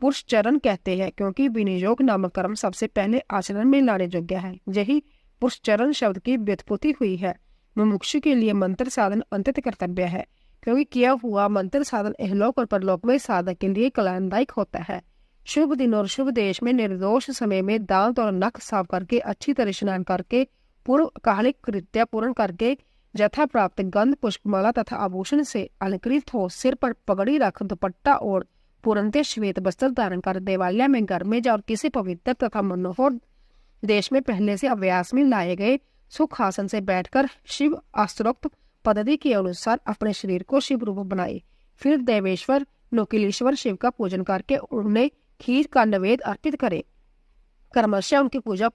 पुरुष चरण कहते हैं, क्योंकि विनियोग नामक कर्म सबसे पहले आचरण में लाने योग्य है। यही पुरुष चरण शब्द की व्युत्पत्ति हुई है। मुमुक्षु के लिए मंत्र साधन अंतत कर्तव्य है, क्योंकि किया हुआ मंत्र साधन इहलोक और परलोक में साधक के लिए कल्याणदायक होता है। शुभ दिन और शुभ देश में निर्दोष समय में दांत और नख साफ करके अच्छी तरह स्नान करके पूर्व कालिक कृत्य पूर्ण करके यथा प्राप्त गंध पुष्पमाला तथा आभूषण से अलंकृत हो, सिर पर पगड़ी रख दुपट्टा और पूर्णतः श्वेत वस्त्र धारण कर देवालय में घर में और किसी पवित्र तथा मनोहर देश में पहले से अभ्यास में लाए गए सुख आसन से बैठकर शिव आस्त्रोक्त पद्धति के अनुसार अपने शरीर को शिव रूप बनाए। फिर देवेश्वर नोकिलेश्वर शिव का पूजन करके उन्हें खीर का नैवेद्य अर्पित करे। कर्मशः उनकी पूजा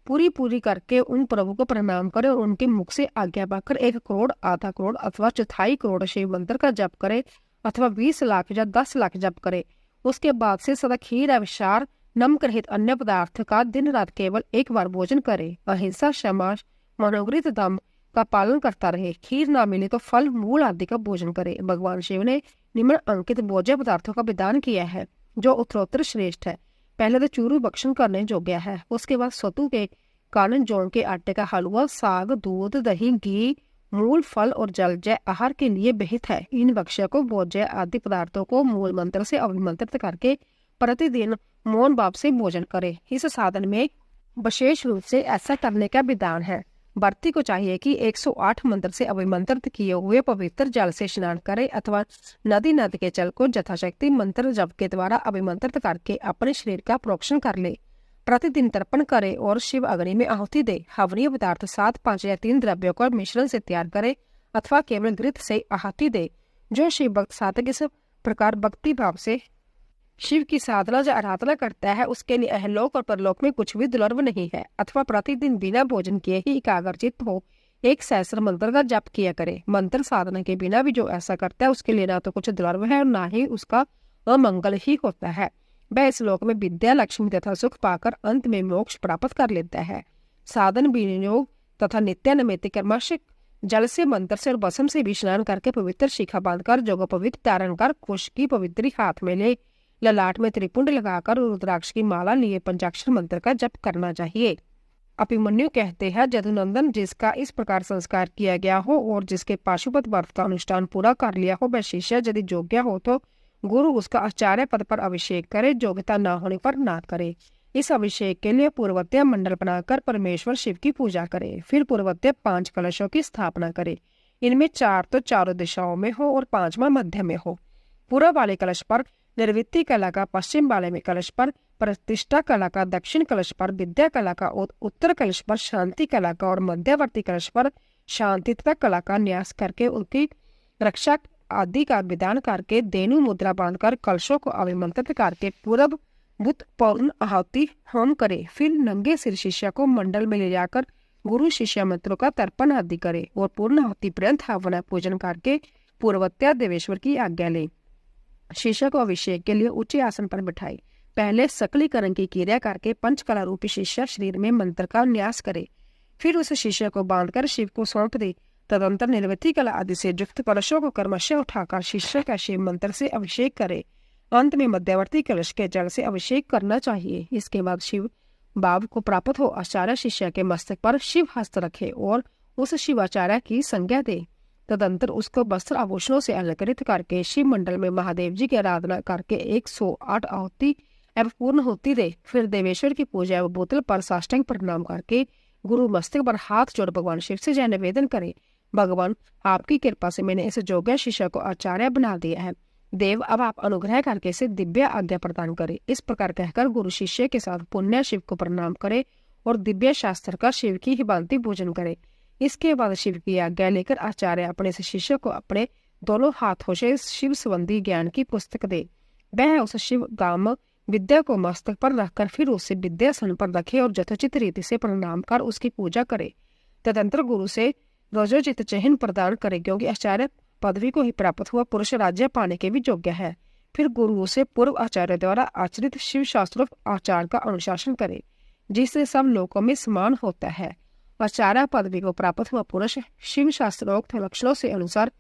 पूरी करके उन प्रभु को प्रणाम करे और उनके मुख से आज्ञा पाकर 1 करोड़, आधा करोड़ अथवा चौथाई करोड़ शिव मंत्र का जप करे अथवा 20 लाख या 10 लाख जप करे। उसके बाद से सदा खीर, अविशार, नमक रहित अन्य पदार्थ का दिन रात केवल 1 बार भोजन करे। अहिंसा, क्षमा, मनोगृत दम का पालन करता रहे। खीर ना मिले तो फल, मूल आदि का भोजन करे। भगवान शिव ने निम्न अंकित भोज्य पदार्थों का विधान किया है, जो उत्तरोत्तर श्रेष्ठ है। पहले तो चूरू भक्षण करने योग्य है, उसके बाद सतु के कारण जौ के आटे का हलवा, साग, दूध, दही, घी, मूल, फल और जल जय आहार के लिए विहित है। इन भक्ष्य को भोज्य आदि पदार्थों को मूल मंत्र से अभिमंत्रित करके प्रतिदिन मौन भाव से भोजन करे। इस साधन में विशेष रूप से ऐसा करने का विधान है। व्रती को चाहिए कि 108 मंत्र से अभिमंत्रित किए हुए पवित्र जल से स्नान करे अथवा नदी नद के जल को यथाशक्ति मंत्र जप के द्वारा अभिमंत्रित करके अपने शरीर का प्रोक्षण कर ले। प्रतिदिन तर्पण करे और शिव अग्नि में आहुति दे। हवनीय पदार्थ 7, 5 या 3 द्रव्यों का मिश्रण से तैयार करे अथवा केवल घृत से आहुति दे। जो शिव भक्त साधक इस प्रकार भक्ति भाव से शिव की साधना या आराधना करता है उसके लिए अहलोक और परलोक में कुछ भी दुर्लभ नहीं है। अथवा प्रतिदिन बिना भोजन किए ही एकाग्रचित्त हो 1 सहस्त्र मंत्र का जप किया करे। मंत्र साधना के बिना भी जो ऐसा करता है उसके लिए ना तो कुछ दुर्लभ है और ना ही उसका अमंगल ही होता है। वह इस लोक में विद्या, लक्ष्मी तथा सुख पाकर अंत में मोक्ष प्राप्त कर लेता है। साधन, विनियोग तथा नित्यानैमित्तिक कर्मश जल से, मंत्र से और भस्म से भी स्नान करके पवित्र शिखा बांधकर जोगोपवीत धारण कर कुश की पवित्री हाथ में ले ललाट में त्रिपुंड लगाकर रुद्राक्ष की माला लिए पंचाक्षर मंत्र का जप करना चाहिए। अभिमन्यु कहते हैं, जदुनंदन जिसका इस प्रकार संस्कार किया गया हो और जिसके पाशुपत व्रत का अनुष्ठान पूरा कर लिया हो, वह शिष्य यदि योग्य हो तो गुरु उसका आचार्य पद पर अभिषेक करे, योग्यता न होने पर ना करे। इस अभिषेक के लिए पूर्वत्य मंडल बनाकर परमेश्वर शिव की पूजा करे। फिर पूर्वत्य 5 कलशों की स्थापना करे। इनमें 4 तो चारों दिशाओं में हो और 5वां मध्य में हो। पूर्व वाले कलश पर निर्वृत्ति कला का, पश्चिम वाले में कलश पर प्रतिष्ठा कला का, दक्षिण कलश पर विद्या कला का, उत्तर कलश पर शांति कला का और मध्यवर्ती कलश पर शांति तथा कला का न्यास करके उनकी रक्षा आदि का विधान करके धेनु मुद्रा बांधकर कलशों को अभिमंत्रित करके पूर्व बुत पूर्ण आहुति होम करे। फिर नंगे सिर शिष्य को मंडल में ले जाकर गुरु शिष्य मंत्रों का तर्पण आदि करे और पूर्ण आहुति पर्यंत हवन पूजन करके पूर्वत्या देवेश्वर की आज्ञा ले। शिष्य को अभिषेक के लिए ऊंचे आसन पर बिठाए। पहले सकलीकरण की क्रिया करके पंचकला रूपी शिष्य शरीर में मंत्र का न्यास करे। फिर उस शिष्य को बांधकर शिव को सौंप दे। तदंतर निर्वृत्ति कला आदि से युक्त कलशों को क्रमशः उठाकर शिष्य का शिव मंत्र से अभिषेक करे। अंत में मध्यवर्ती कलश के जल से अभिषेक करना चाहिए। इसके बाद शिव भाव को प्राप्त हो आचार्य शिष्य के मस्तक पर शिव हस्त रखे और उस शिवाचार्य की संज्ञा दे। तदंतर उसको वस्त्र आभूषणों से अलंकृत करके शिव मंडल में महादेव जी की आराधना करके 108 आहुति एवं पूर्ण होती दे। फिर देवेश्वर की पूजा एवं बोतल पर साष्टांग प्रणाम करके गुरु मस्तक पर हाथ जोड़ भगवान शिव से जय निवेदन करे, भगवान आपकी कृपा से मैंने इस योग्य शिष्य को आचार्य बना दिया है। देव अब आप अनुग्रह करके इसे दिव्य आज्ञा प्रदान करे। इस प्रकार कहकर गुरु शिष्य के साथ पुण्य शिव को प्रणाम करे और दिव्य शास्त्र का शिव की ही भांति पूजन करे। इसके बाद शिव की आज्ञा लेकर आचार्य अपने से शिष्य को अपने दोनों हाथों से शिव संबंधी ज्ञान की पुस्तक दे। वह उस शिव गाम विद्या को मस्तक पर रखकर फिर उसे विद्यासन पर रखे और यथोचित रीति से प्रणाम कर उसकी पूजा करे। तदंतर गुरु से रजोचित चिन्ह प्रदान करे, क्योंकि आचार्य पदवी को ही प्राप्त हुआ पुरुष राज्य पाने के भी योग्य है। फिर गुरु से पूर्व आचार्य द्वारा आचरित शिव शास्त्रोक्त आचार का अनुशासन करे, जिससे सब लोकों में समान होता है। आचार्य पदवी को प्राप्त हुआ पुरुष शिव शास्त्रोक्त लक्षणों से अनुसार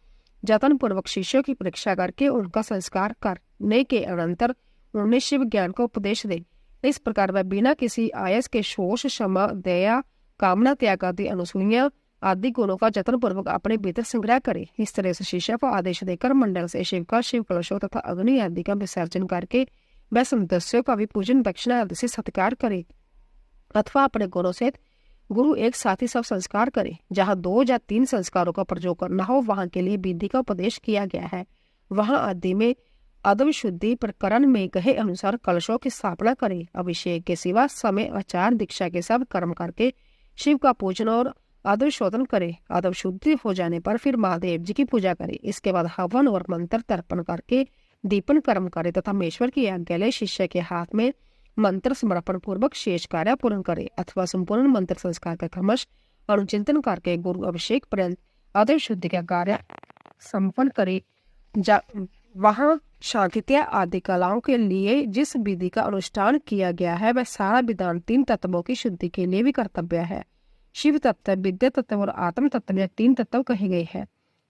जतन पूर्वक शिष्यों की परीक्षा करके उनका संस्कार करने के अनंतर उन्हें शिव ज्ञान को उपदेश दे। इस प्रकार वह बिना किसी आयस के शोष, क्षमा, दया, कामना, त्याग आदि अनुसूया आदि गुणों का जतन पूर्वक अपने भीतर संग्रह करे। इस तरह से शिष्य को आदेश देकर मंडल से शिव का शिव कलशों तथा अग्नि आदि का विसर्जन करके वह सदस्यों का भी पूजन, दक्षिणा आदि से सत्कार करे अथवा अपने गुणों से गुरु एक साथ ही सब संस्कार करे। जहाँ 2 या 3 संस्कारों का प्रयोग करना हो वहां के लिए विधि का उपदेश किया गया है। वहां आदि में अदब शुद्धि प्रकरण में कहे अनुसार कलशों की स्थापना करे। अभिषेक के सिवा समय, आचार, दीक्षा के सब कर्म करके शिव का पूजन और आदर शोधन करे। आदब शुद्धि हो जाने पर फिर महादेव जी की पूजा करे। इसके बाद हवन और मंत्र तर्पण करके दीपन कर्म करे तथा मेश्वर की आज्ञा ले शिष्य के हाथ में मंत्र समर्पण पूर्वक शेष कार्य पूर्ण करे अथवा संपूर्ण मंत्र संस्कार का क्रमश अनुचिंतन करके गुरु अभिषेक पर्यंत आदर शुद्धि का कार्य संपन्न करे। वहां शांतित्य आदि कलाओं के लिए जिस विधि का अनुष्ठान किया गया है वह सारा विधान 3 तत्वों की शुद्धि के लिए भी कर्तव्य है। शिव तत्व, विद्या तत्व और आत्म तत्व में 3 तत्व कहे गए हैं।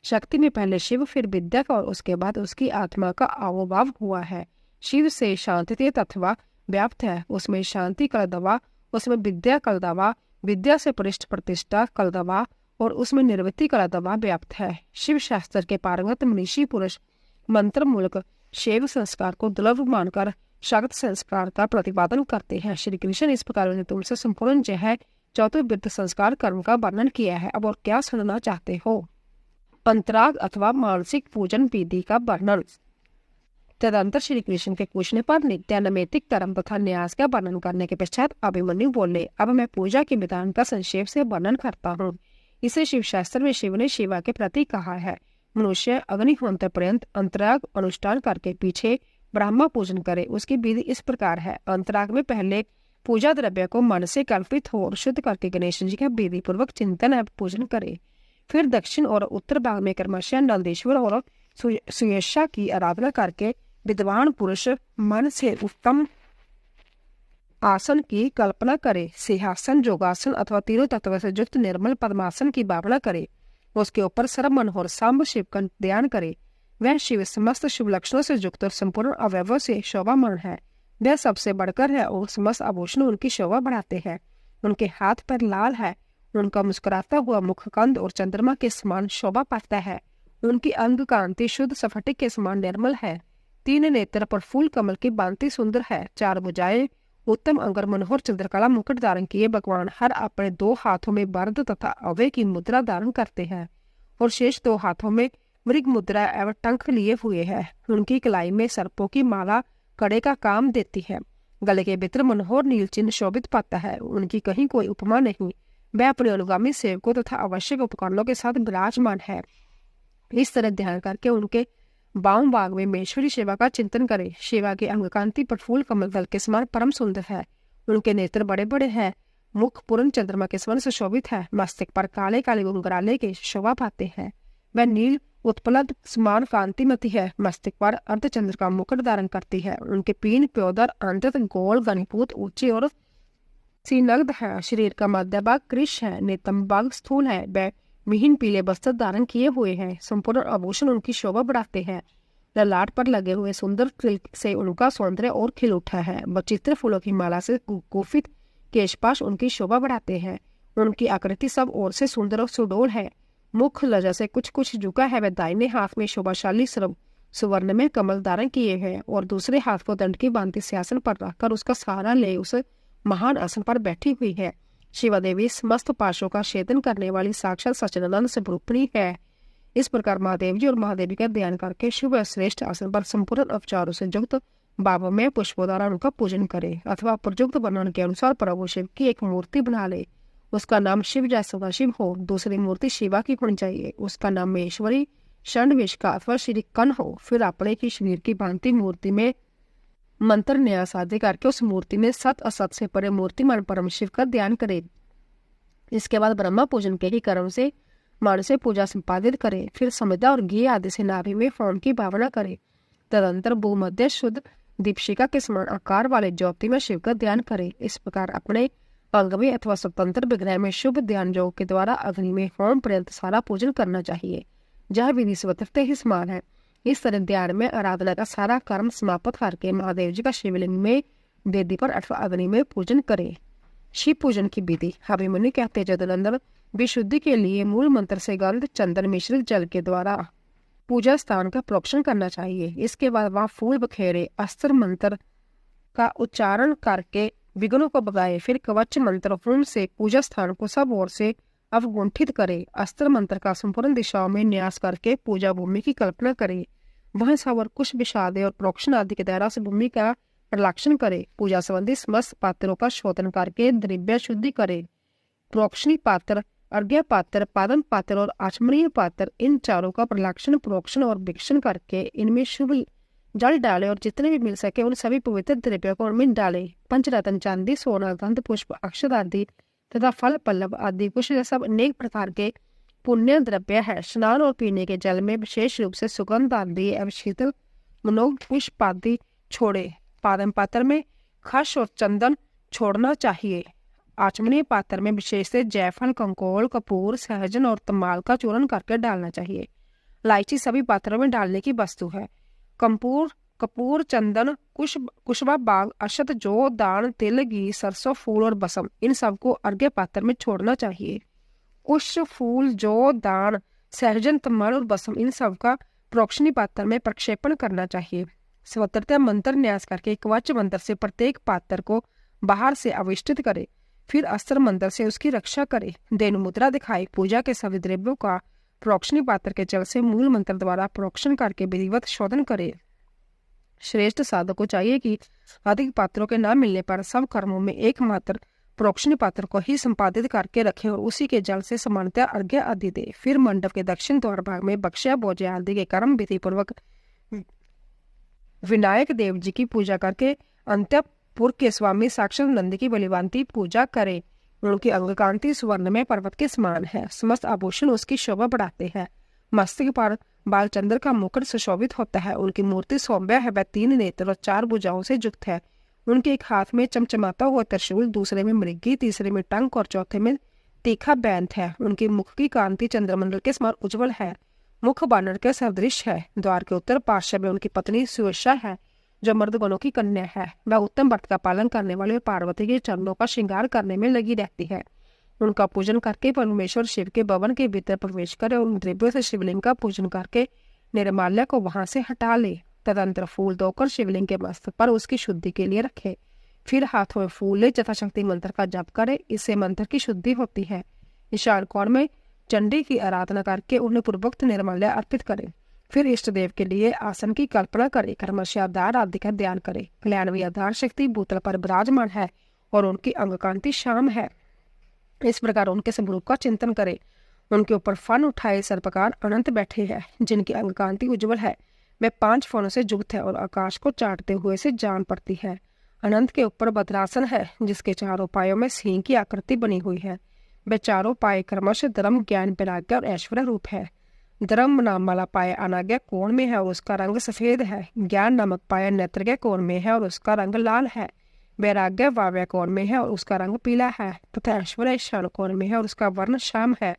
शक्ति में पहले शिव, फिर विद्या का और उसके बाद उसकी आत्मा का आविर्भाव हुआ है। शिव से शांतित्य तत्व व्याप्त है, उसमें शांति कलदवा, उसमें विद्या कलदवा, विद्या से पृष्ठ प्रतिष्ठा कलदवा और उसमें निर्वृत्ति कलदवा व्याप्त है। शिव शास्त्र के पारंगत मनीषी पुरुष मंत्र मूलक शैव संस्कार को दुर्लभ मानकर शाक्त संस्कार का प्रतिपादन करते हैं। श्री कृष्ण इस प्रकार तुमसे संपूर्ण जय है चतुर्विध संस्कार कर्म का वर्णन किया है। अब और क्या सुनना चाहते हो? अंतराग अथवा मानसिक पूजन विधि का वर्णन। तदंतर श्री कृष्ण के पूछने पर नित्यानैमित्तिक कर्म तथा न्यास का वर्णन करने के पश्चात अभिमन्यु बोले, अब मैं पूजा के विधान का संक्षेप से वर्णन करता हूँ। इसे शिव शास्त्र में शिव ने शिवा के प्रति कहा है। मनुष्य अग्निहोत्र पर्यंत अंतराग अनुष्ठान करके पीछे ब्रह्मा पूजन करे। उसकी विधि इस प्रकार है। अंतराग में पहले पूजा द्रव्य को मन से कल्पित हो और शुद्ध करके गणेश जी का विधि पूर्वक चिंतन एवं पूजन करे। फिर दक्षिण और उत्तर भाग में क्रमशः नंदेश्वर और सुयशा की आराधना करके विद्वान पुरुष मन से उत्तम आसन की कल्पना करे। सिंहासन, जोगासन अथवा तीनों तत्व से युक्त निर्मल पद्मासन की भावना करे। उसके ऊपर सर्व मनोहर सांब शिव का ध्यान करे। वह शिव समस्त शुभ लक्षणों से युक्त और संपूर्ण अवयवों से शोभामान है। वह सबसे बढ़कर है और समस्त आभूषण उनकी शोभा बढ़ाते हैं। उनके हाथ पर लाल है। उनका मुस्कुराता हुआ मुख कंद और चंद्रमा के समान शोभा पाता है। उनकी अंग कांति शुद्ध स्फटिक के समान निर्मल है। तीन नेत्र पर फूल कमल की भांति सुंदर है। चार भुजाएं, उत्तम अंगर, मनोहर चंद्रकला मुकुट धारण किए भगवान हर अपने 2 हाथों में वरद तथा अभय की मुद्रा धारण करते हैं और शेष 2 हाथों में मृग मुद्रा एवं टंक लिए हुए है। उनकी कलाई में सर्पों की माला कड़े का काम देती है। गले के भीतर मनोहर नील चिन्ह शोभित पाता है। उनकी कहीं कोई उपमा नहीं। वह अपने अनुगामी सेवकों तथा आवश्यक उपकरणों के साथ विराजमान है। इस तरह ध्यान करके उनके बाम भाग में महेश्वरी शिवा का चिंतन करे। शिवा की अंग कांति पर फूल कमल दल के समान परम सुंदर है। उनके नेत्र बड़े बड़े हैं। मुख पूर्ण चंद्रमा के समान सुशोभित है। मस्तक पर काले काले घुंघराले के शोभा पाते हैं। वह नील उत्पलद समान कांतिमती है। मस्तक पर अर्धचंद्र का मुकुट धारण करती है। उनके पीन प्योदर अंतत गोल घनीभूत ऊंचे और सीनग्ध है। शरीर का मध्य भाग कृश है। नितंब भाग स्थूल है। वह मिहीन पीले वस्त्र धारण किए हुए हैं। संपूर्ण आभूषण उनकी शोभा बढ़ाते हैं। ललाट पर लगे हुए सुंदर तिल से उनका सौंदर्य और खिल उठा है। विचित्र फूलों की माला से कुफित केशपाश उनकी शोभा बढ़ाते हैं। उनकी आकृति सब ओर से सुंदर और सुडोल है। मुख लज्जा से कुछ कुछ झुका है। वह दाहिने हाथ में शोभाशाली सुवर्ण में कमल धारण किए हैं और दूसरे हाथ को दंड की भांति सिंहासन पर रखकर उसका सहारा ले उस महान आसन पर बैठी हुई है। शिवा देवी समस्त पाशों का छेदन करने वाली साक्षात सच्चिदानंद स्वरूपिणी है। इस प्रकार महादेव जी और महादेवी का ध्यान करके शुभ श्रेष्ठ आसन पर संपूर्ण उपचारों से युक्त भाव में पुष्पों द्वारा उनका पूजन करे अथवा प्रयुक्त वर्णन के अनुसार प्रभु शिव की एक मूर्ति बना ले। उसका नाम शिव जय सदाशिव हो। दूसरी मूर्ति शिवा की होनी चाहिए। उसका नाम महेश्वरी षण्विष का अथवा श्री कन हो। फिर अपने की शरीर की भांति मूर्ति में मंत्र न्यास आदि करके उस मूर्ति में सत असत से परे मूर्तिमान परम शिव का ध्यान करे। इसके बाद ब्रह्मा पूजन के ही कर्म से मन से पूजा संपादित करे। फिर समिधा और घी आदि से नाभि में होम की भावना करे। तदंतर भूमध्य शुद्ध दीपशिका के समान आकार वाले ज्योति में शिव का ध्यान करे। इस प्रकार अपने अंग में अथवा स्वतंत्र विग्रह में शुभ ध्यान योग के द्वारा अग्नि में होम पर्यंत सारा पूजन करना चाहिए। यह विधि स्वतंत्र ही समान है। इस तरह ध्यान में आराधना का सारा कर्म समाप्त करके महादेव जी का शिवलिंग में वेदी पर अथवा अग्नि में पूजन करे। शिव पूजन की विधि। अभिमन्यु कहते जदनंदन विशुद्धि के लिए मूल मंत्र से गंध चंदन मिश्रित जल के द्वारा पूजा स्थान का प्रोक्षण करना चाहिए। इसके बाद वहां फूल बखेरे अस्त्र मंत्र का उच्चारण करके विघ्नों को भगाए। फिर कवच मंत्र होम से पूजा स्थान को सब ओर से अवगुंठित करे। अस्त्र मंत्र का संपूर्ण दिशाओं में न्यास करके पूजा भूमि की कल्पना करे। वह सवर कुश विषादे और प्रोक्षण आदि के द्वारा से भूमि का प्रलक्षण करे। पूजा संबंधी समस्त पात्रों का शोधन करके द्रव्य शुद्धि करे। प्रोक्षणी पात्र, अर्घ्य पात्र, पादन पात्र और आचमनीय पात्र, इन चारों का प्रलक्षण प्रोक्षण और वीक्षण करके इनमें शुभ जल डाले और जितने भी मिल सके उन सभी पवित्र द्रव्यों को उनमें डाले। पंचरत्न चांदी, सोना, गंध पुष्प, अक्षत आदि तथा फल पल्लव आदि कुछ सब अनेक प्रकार के पुण्य द्रव्य है। स्नान और पीने के जल में विशेष रूप से सुगंध आदि एवं शीतल मनोग पुष्प आदि छोड़े। पादन पात्र में खस और चंदन छोड़ना चाहिए। आचमनीय पात्र में विशेष से जायफल, कंकोल, कपूर, सहजन और तमाल का चूर्ण करके डालना चाहिए। इलायची सभी पात्रों में डालने की वस्तु है। कपूर, चंदन, कुशवा बाग, अक्षत, जौ, दान, तिल, घी, सरसों फूल और बसम, इन सबको अर्घ्य पात्र में छोड़ना चाहिए। कुश, फूल, जौ, दान, सहजन, तमाल और बसम, इन सब का प्रोक्षणी पात्र में प्रक्षेपण करना चाहिए। स्वतंत्रता मंत्र न्यास करके कवच मंत्र से प्रत्येक पात्र को बाहर से अविष्टित करे। फिर अस्त्र मंत्र से उसकी रक्षा करे। देनु मुद्रा दिखाई पूजा के सभी द्रव्यों का प्रोक्षणी पात्र के जल से मूल मंत्र द्वारा प्रोक्षण करके विधिवत शोधन करे। श्रेष्ठ साधक को चाहिए कि अधिक पात्रों के न मिलने पर सब कर्मों में एकमात्र प्रोक्षणी पात्र को ही संपादित करके रखे और उसी के जल से समानता अर्घ्य आदि दे। फिर मंडप के दक्षिण द्वार भाग में बक्ष्या भोज्य आदि के कर्म विधि पूर्वक विनायक देव जी की पूजा करके अंत्यपुर के स्वामी साक्षात नंद की बलिवांती पूजा करे। उनकी अंगकांति सुवर्णमय पर्वत के समान है। समस्त आभूषण उसकी शोभा बढ़ाते हैं। मस्तक पर बालचंद्र का मुकुट सुशोभित होता है। उनकी मूर्ति सौम्य है। वह 3 नेत्र और 4 भुजाओं से युक्त है। उनके एक हाथ में चमचमाता हुआ त्रिशूल, दूसरे में मृगी, तीसरे में टंक और चौथे में तीखा बैंत है। उनके मुख की कांति चंद्रमंडल के समान उज्जवल है। मुख बानर के सदृश है। द्वार के उत्तर पार्श्व में उनकी पत्नी सुवेशा है जो मर्दगणों की कन्या है। वह उत्तम व्रत का पालन करने वाले पार्वती के चरणों का श्रृंगार करने में लगी रहती है। उनका पूजन करके परमेश्वर शिव के भवन के भीतर प्रवेश करे और उन द्रव्यों से शिवलिंग का पूजन करके निर्माल्य को वहां से हटा ले। तदंतर फूल धोकर शिवलिंग के मस्तक पर उसकी शुद्धि के लिए रखे। फिर हाथों में फूल ले यथाशक्ति मंत्र का जप करे। इससे मंत्र की शुद्धि होती है। ईशान कोण में चंडी की आराधना करके उन्हें पूर्वोक्त निर्माल्य अर्पित करे। फिर इष्ट देव के लिए आसन की कल्पना करे। क्रमशः आधार आदि का ध्यान करे। कल्याणवी आधार शक्ति भूतल पर विराजमान है और उनकी अंगकांति श्याम है। इस प्रकार उनके स्वरूप का चिंतन करे। उनके ऊपर फन उठाए सर्पकार अनंत बैठे हैं जिनकी अंगकांति उज्जवल है। वे 5 फनों से युक्त है और आकाश को चाटते हुए से जान पड़ती है। अनंत के ऊपर भद्रासन है जिसके चारों पायों में सिंह की आकृति बनी हुई है। वे चारों पाए क्रमशः धर्म, ज्ञान, वैराग्य और ऐश्वर्य रूप है। धर्म नाम वाला पाया अनाज्ञा कोण में है और उसका रंग सफेद है। ज्ञान नामक पाया नेत्रज्ञ कोण में है और उसका रंग लाल है। वैराग्य वाव्य कोण में है और उसका रंग पीला है तथा ऐश्वर्य ईशान कोण में है और उसका वर्ण श्याम है।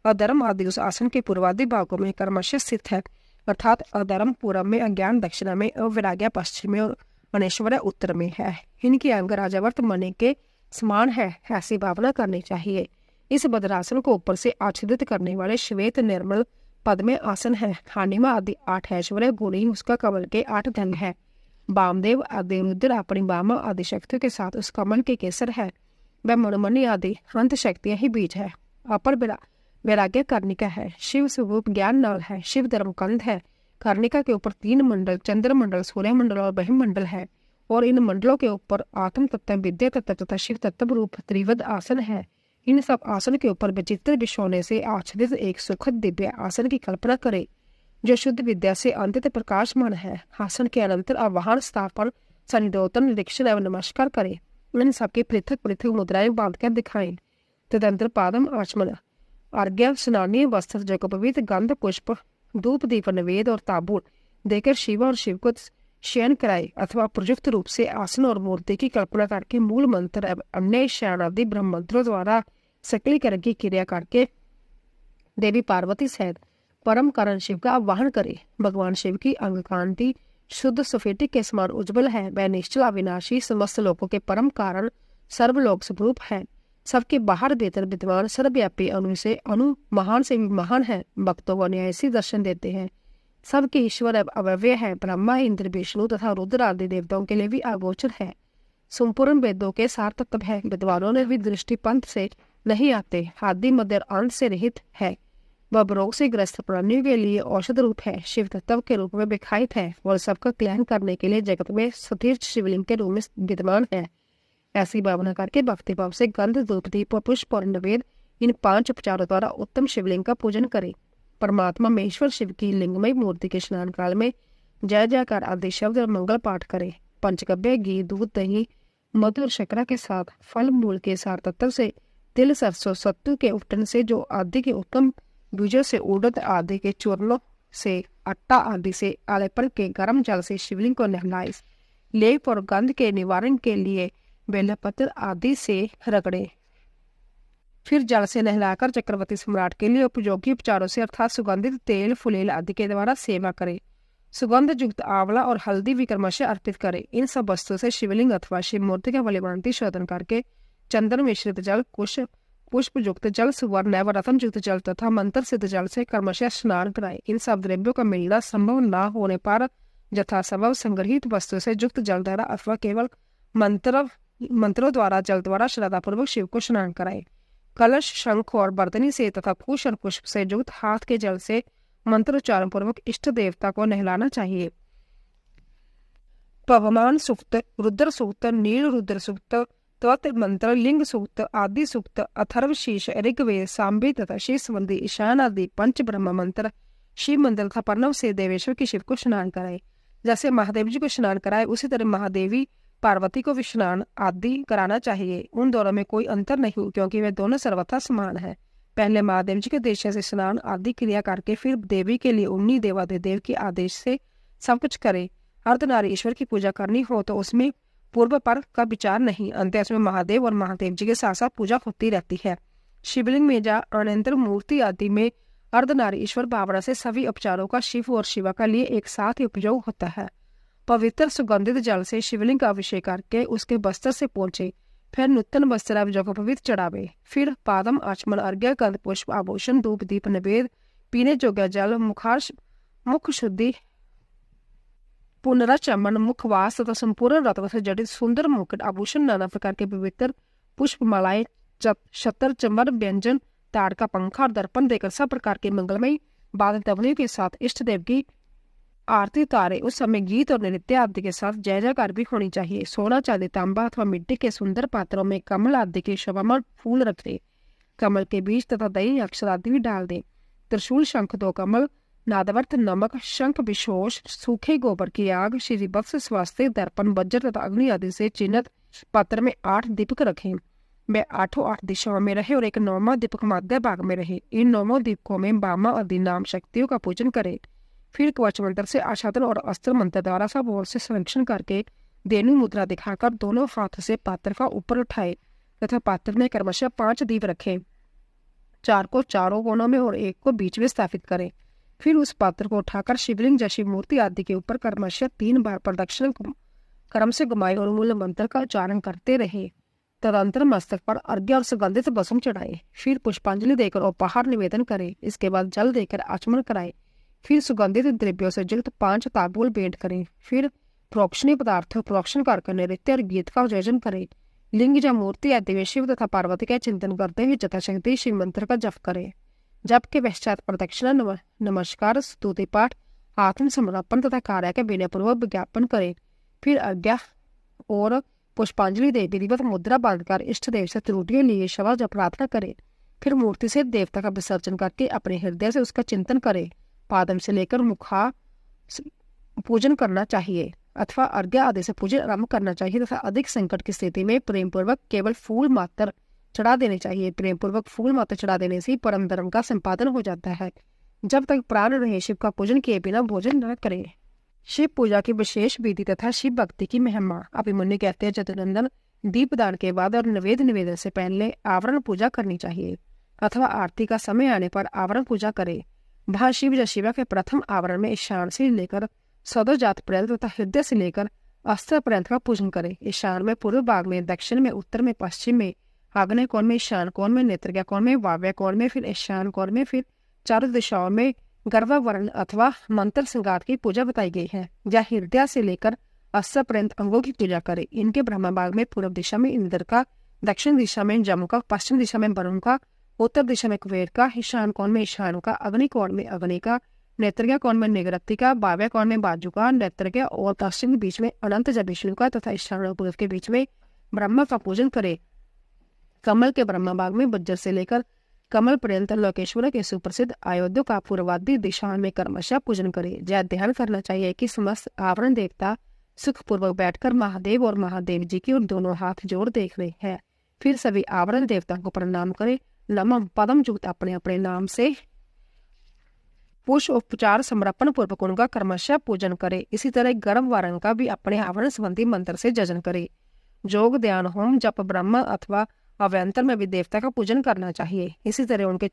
अधर्म आदि उस आसन के पूर्वादि भागों में क्रमशः स्थित है, अर्थात अधर्म पूर्व में, अज्ञान दक्षिण में और वैराग्य पश्चिम में और अनैश्वर्य उत्तर में है। इनकी अंग राजावर्त मणि के समान है, ऐसी भावना करनी चाहिए। इस भद्रासन को ऊपर से आच्छादित करने वाले श्वेत निर्मल पद में आसन है। हानिमा आदि 8 ऐश्वर्य गुणी उसका कमल के 8 धन है। वामदेव आदि रुद्र अपनी वामा आदि शक्तियों के साथ उस कमल के केसर है। वह मणिमणि आदि अंत शक्तियां ही बीज है। अपर वैराग्य कर्णिका है। शिव स्वरूप ज्ञान नल है। शिव धर्म कंध है। कर्णिका के ऊपर 3 मंडल, चंद्र मंडल, सूर्य मंडल और बहिमंडल है और इन मंडलों के ऊपर आत्म तत्व, विद्या तत्व तथा शिव तत्व रूप त्रिवद आसन है। इन सब आसन के ऊपर विचित्र विषोने से आच्छादित एक सुखद दिव्य आसन की कल्पना करे जो शुद्ध विद्या से अंतित प्रकाशमान है। आसन के अनंतर आवाहन, स्थापन, सनिधोतन, निरीक्षण एवं नमस्कार करे। इन सबके पृथक पृथक मुद्राएं बांधकर दिखाएं। तदंतर पादम, आचमन, अर्घ्य, स्नानीय वस्त्र, जगोपवीत, गंध, पुष्प, धूप, दीप, नवेद और ताबूत देकर शिव और शिव को शयन कराए अथवा प्रयुक्त रूप से आसन और मूर्ति की कल्पना करके मूल मंत्र एवं अन्य शयन आदि ब्रह्म मंत्रों द्वारा सकलीकरण की क्रिया करके देवी पार्वती सहित परम कारण शिव का आवाहन करे। भगवान शिव की अंगकांति शुद्ध सफेदी के समान उज्जवल है। वह निश्चल, अविनाशी, समस्त लोगों के परम कारण, सर्वलोक स्वरूप है। सबके बाहर भीतर विद्वान, सर्वव्यापी, अनु महान से भी महान है। भक्तों को न्यायसी दर्शन देते हैं। सबके ईश्वर अव्यय है। ब्रह्मा, इंद्र, विष्णु तथा रुद्र आदि देवताओं के लिए भी अगोचर है। संपूर्ण वेदों के सार तत्व है। विद्वानों ने भी दृष्टि पंथ से नहीं आते। आदि मध्य अंत से रहित है। वह रोग से ग्रस्त प्राणियों के लिए औषध रूप है। शिव तत्व के रूप में विख्यात है और सबका कल्याण करने के लिए जगत में सतीर्थ शिवलिंग के रूप में विद्यमान है। ऐसी भावना करके भक्ति भाव से गंध, धूप, दीप, पुष्प और नवेद इन 5 उपचारों द्वारा उत्तम शिवलिंग का पूजन करे। परमात्मा महेश्वर शिव की लिंगमय मूर्ति के स्नान काल में जय जयकार आदि शब्द और मंगल पाठ करे। पंचगव्य, घी, दूध, दही, मधु और शर्करा के साथ फल मूल के सार तत्व से, तिल, सरसों, सत्तू के उपटन से, जो आदि के उत्तम बीजों से, उड़द आदि के चूर्णों से, आटा आदि से, आलेपन के गर्म जल से शिवलिंग को नहलाए। लेप और गंध के निवारण के लिए बेलपत्र आदि से रगड़े। फिर जल से नहलाकर चक्रवर्ती सम्राट के लिए उपयोगी उपचारों से अर्थात सुगंधित तेल, फुलेल आदि के द्वारा सेवा करे। सुगंध युक्त आंवला और हल्दी भी क्रमशः अर्पित करे। इन सब वस्तुओं से शिवलिंग अथवा शिव मूर्ति का बलिवांति शोधन करके चंदन मिश्रित जल, कुश, पुष्प युक्त जल, सुवर्ण एवं रत्न युक्त जल तथा मंत्र सिद्ध जल से क्रमशः स्नान कराए। इन सब द्रव्यों का मिलना संभव न होने पर यथासंभव संग्रहित वस्तु से युक्त जल द्वारा अथवा केवल मंत्र मंत्रों द्वारा जल द्वारा श्रद्धापूर्वक शिव को स्नान कराए। कलश, शंख और बर्तनी से तथा कुश और पुष्प से युक्त हाथ के जल से मंत्रोच्चारण पूर्वक इष्ट देवता को नहलाना चाहिए। पवमान सूक्त, रुद्र सूक्त, नील रुद्र सूक्त, त्वत मंत्र, लिंग सूक्त आदि सूक्त, अथर्व शीर्ष, ऋग्वेद, सांबे तथा शीर्ष संबंधी ईशान आदि पंच ब्रह्म मंत्र, शिव मंत्र तथा प्रणव से देवेश्वर की शिव को स्नान कराए। जैसे महादेव जी को स्नान कराए उसी तरह महादेवी पार्वती को भी स्नान आदि कराना चाहिए। उन दोनों में कोई अंतर नहीं, क्योंकि वे दोनों सर्वथा समान है। पहले महादेव जी के देश से स्नान आदि क्रिया करके फिर देवी के लिए उन्हीं देवाधिदेव के आदेश से सब कुछ करे। अर्धनारी ईश्वर की पूजा करनी हो तो उसमें पूर्व पर का विचार नहीं, अंत उसमें महादेव और महादेव जी के साथ साथ पूजा होती रहती है। शिवलिंग में या अनंतर मूर्ति आदि में अर्धनारी ईश्वर भावना से सभी उपचारों का शिव और शिवा का लिए एक साथ ही उपयोग होता है। पवित्र सुगंधित जल से शिवलिंग का अभिषेक करके उसके बस्तर से पोंछे, फिर नूतन वस्त्र अभिजोग पवित्र चढ़ावे, फिर पादम, आचमन, अर्घ्य, गंध, पुष्प, आभूषण, धूप, दीप, नैवेद्य, पीने योग्य जल, मुख शुद्धि, पुनराचमन, मुखवास तथा संपूर्ण रत्न से जड़ित सुंदर मुकुट, आभूषण, नाना प्रकार के पवित्र पुष्प, मालाएं, छतर, चंबर, व्यंजन, ताड़ का पंखा और दर्पण देकर सब प्रकार के मंगलमय वाद्य तबलियों के साथ इष्ट देव की आरती उतारे। उस समय गीत और नृत्य आदि के साथ जय जयकार भी होनी चाहिए। सोना, चांदी, तांबा अथवा मिट्टी के सुंदर पात्रों में कमल आदि के शोभामय फूल रख दे। कमल के बीज तथा दही, अक्षर आदि भी डाल दे। त्रिशूल, शंख, 2 कमल, नादवर्त, नमक, शंख, विशोष, सूखे गोबर की आग, श्री बक्स, स्वास्थ्य, दर्पण, वज्र तथा अग्नि आदि से चिन्हित पात्र में 8 दीपक रखें। वे 8 दिशाओं में रहे और एक 9वां दीपक मध्य भाग में रहे। इन 9 दीपकों में बामा आदि नाम शक्तियों का पूजन करे। फिर कवच मंत्र से आच्छादन और अस्त्र मंत्र द्वारा सब ओर से संरक्षण करके धेनु मुद्रा दिखाकर दोनों हाथ से पात्र का ऊपर उठाए तथा पात्र में क्रमशः 5 दीप रखें। 4 को चारों कोनों में और 1 को बीच में स्थापित करें। फिर उस पात्र को उठाकर शिवलिंग या शिव मूर्ति आदि के ऊपर क्रमशः 3 बार प्रदक्षिण क्रम से घुमाए और मूल मंत्र का उच्चारण करते रहे। तदंतर मस्तक पर अर्घ्य और सुगंधित भस्म चढ़ाए। फिर पुष्पांजलि देकर उपहार निवेदन करे। इसके बाद जल देकर आचमन कराए। फिर सुगंधित द्रव्यों से युक्त 5 तांबूल भेंट करें। फिर प्रोक्षणीय पदार्थ प्रोक्षण कर नृत्य और गीत का आयोजन करें। लिंग या मूर्ति आदि में शिव तथा पार्वती का चिंतन करते हुए यथाशक्ति शिव मंत्र का जप करें। जप के पश्चात प्रदक्षिणा, नमस्कार, स्तुति पाठ, आत्म समर्पण तथा कार्य के विनयपूर्वक विज्ञापन करें। फिर आज्ञा और पुष्पांजलि दे विधिवत मुद्रा बांधकर इष्ट देव से त्रुटियों लिए क्षमा या प्रार्थना करें। फिर मूर्ति से देवता का विसर्जन करके अपने हृदय से उसका चिंतन करें। पादम से लेकर मुखा पूजन करना चाहिए अथवा अर्घ्य आदि से पूजन आरंभ करना चाहिए तथा अधिक संकट की स्थिति में प्रेम पूर्वक केवल फूल मात्र चढ़ा देने चाहिए। प्रेम पूर्वक फूल मात्र चढ़ा देने से परम धर्म का संपादन हो जाता है। जब तक प्राण रहे शिव का पूजन किए बिना भोजन न करें। शिव पूजा की विशेष विधि तथा शिव भक्ति की महिमा। अभिमन्यु कहते हैं, चतुर्नंदन, दीपदान के बाद और निवेदन से पहले आवरण पूजा करनी चाहिए अथवा आरती का समय आने पर आवरण पूजा करे। वह शिव या शिवा के प्रथम आवरण में ईशान से लेकर सदोजात पर्यंत तथा हृदय से लेकर अस्त्र पर्यंत का पूजन करे। ईशान में, पूर्व भाग में, दक्षिण में, उत्तर में, पश्चिम में, आग्नेय कोण में, ईशान कोण में, नेत्रज्ञ कोण में, वायव्य कोण में, फिर ईशान कोण में, फिर चारों दिशाओं में गर्भवर्ण अथवा मंत्र संगात की पूजा बताई गई है। जहाँ हृदय से लेकर अस्त्र पर्यंत अंगों की पूजा करे। इनके ब्रह्म भाग में पूर्व दिशा में इंद्र का, दक्षिण दिशा में जम का, पश्चिम दिशा में वरुण का, उत्तर दिशा में कुबेर का, ईशान कोण में ईशान का, अग्नि कोण में अग्नि का, नेत्रज्ञ कोण में निगृत्ति का, वायव्य कोण में बाजू का, नेत्रज्ञ और दक्षिण के बीच में अनंत या विष्णु का तथा ईशान और पूर्व के बीच में ब्रह्मा का पूजन करे। कमल के ब्रह्म भाग में वज्र से लेकर कमल पर्यंत लोकेश्वर के सुप्रसिद्ध अयोध्या का पूर्वादि दिशा में क्रमशः पूजन करे। जय ध्यान करना चाहिए कि समस्त आवरण देवता सुखपूर्वक बैठकर महादेव और महादेव जी की ओर दोनों हाथ जोड़ देख रहे हैं। फिर सभी आवरण देवताओं को प्रणाम करे। नमः पदम युक्त अपने अपने नाम से पुष्प उपचार समर्पण पूर्वक उनका क्रमशः पूजन करे। इसी तरह गर्भ वारण का भी अपने आवरण संबंधी मंत्र से जजन करे। योग, ध्यान, होम, जप, ब्रह्म अथवा अव्यंतर में भी देवता का पूजन करना चाहिए। इसी तरह उनके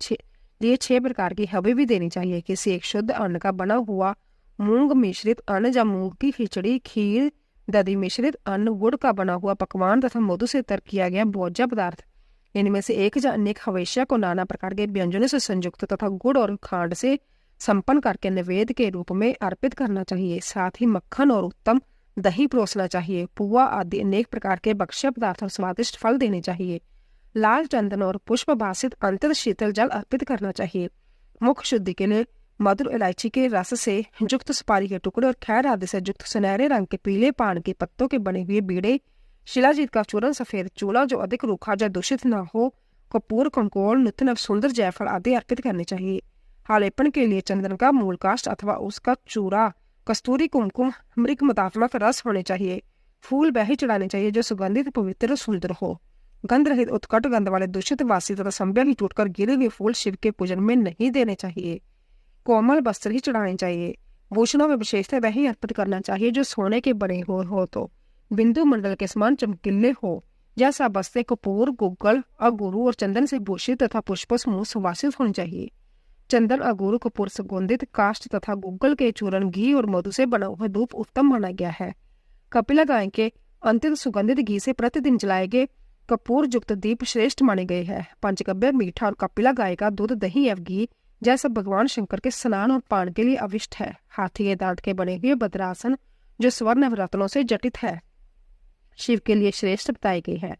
लिए 6 प्रकार की हवि भी देनी चाहिए। किसी एक शुद्ध अन्न का बना हुआ मूंग मिश्रित अन्न या मूंग की खिचड़ी, खीर, दधी मिश्रित अन्न, गुड़ का बना हुआ पकवान तथा मधु से तैयार किया गया भोज्य पदार्थ, इनमें से एक या अनेक हवेशिया को नाना प्रकार के व्यंजनों से संयुक्त तथा गुड़ और खांड से संपन्न करके नैवेद्य के रूप में अर्पित करना चाहिए। साथ ही मक्खन और उत्तम दही परोसना चाहिए। पुआ आदि अनेक प्रकार के भक्ष्य पदार्थ और स्वादिष्ट फल देने चाहिए। लाल चंदन और पुष्प भासित अंतर शीतल जल अर्पित करना चाहिए। मुख शुद्धि के लिए मधुर इलायची के रस से युक्त सुपारी के टुकड़े और खैर आदि से युक्त सुनहरे रंग के पीले पान के पत्तों के बने हुए बीड़े, शिलाजीत का चूर्ण, सफेद चूल्हा जो अधिक रूखा या दूषित न हो, कपूर, कंकोल, नूतन सुंदर जायफल आदि अर्पित करने चाहिए। हालेपन के लिए चंदन का मूल काष्ठ अथवा उसका चूरा, कस्तूरी, कुमकुम, मृग मतात्मक रस होने चाहिए। फूल वही चढ़ाने चाहिए जो सुगंधित, पवित्र, सुंदर हो। गंध रहित, उत्कट गंध वाले दूषित, वासी तथा संभ्य ही टूटकर गिरे हुए फूल शिव के पूजन में नहीं देने चाहिए। कोमल वस्त्र ही चढ़ाने चाहिए। भूषणों में विशेषतः वही अर्पित करना चाहिए जो सोने के बने हो तो बिंदु मंडल के समान चमकीले हो। जैसा वस्त्र कपूर, गुग्गल, अगुरु और चंदन से भूषित तथा पुष्पों समूह सुवासित होनी चाहिए। चंदन, अगुरु, कपूर, सुगंधित काष्ठ तथा गुग्गल के चूर्ण, घी और मधु से बना हुआ धूप उत्तम माना गया है। कपिला गाय के अंतिम सुगंधित घी से प्रतिदिन जलाए गए कपूर युक्त दीप श्रेष्ठ माने गए हैं। पंचगव्य मीठा और कपिला गाय का दूध, दही एवं घी जैसा भगवान शंकर के स्नान और पान के लिए अविष्ट है। हाथी के दांत के बने हुए भद्रासन जो स्वर्ण एवं रत्नों से जटित है, शिव के लिए श्रेष्ठ बताए गए हैं।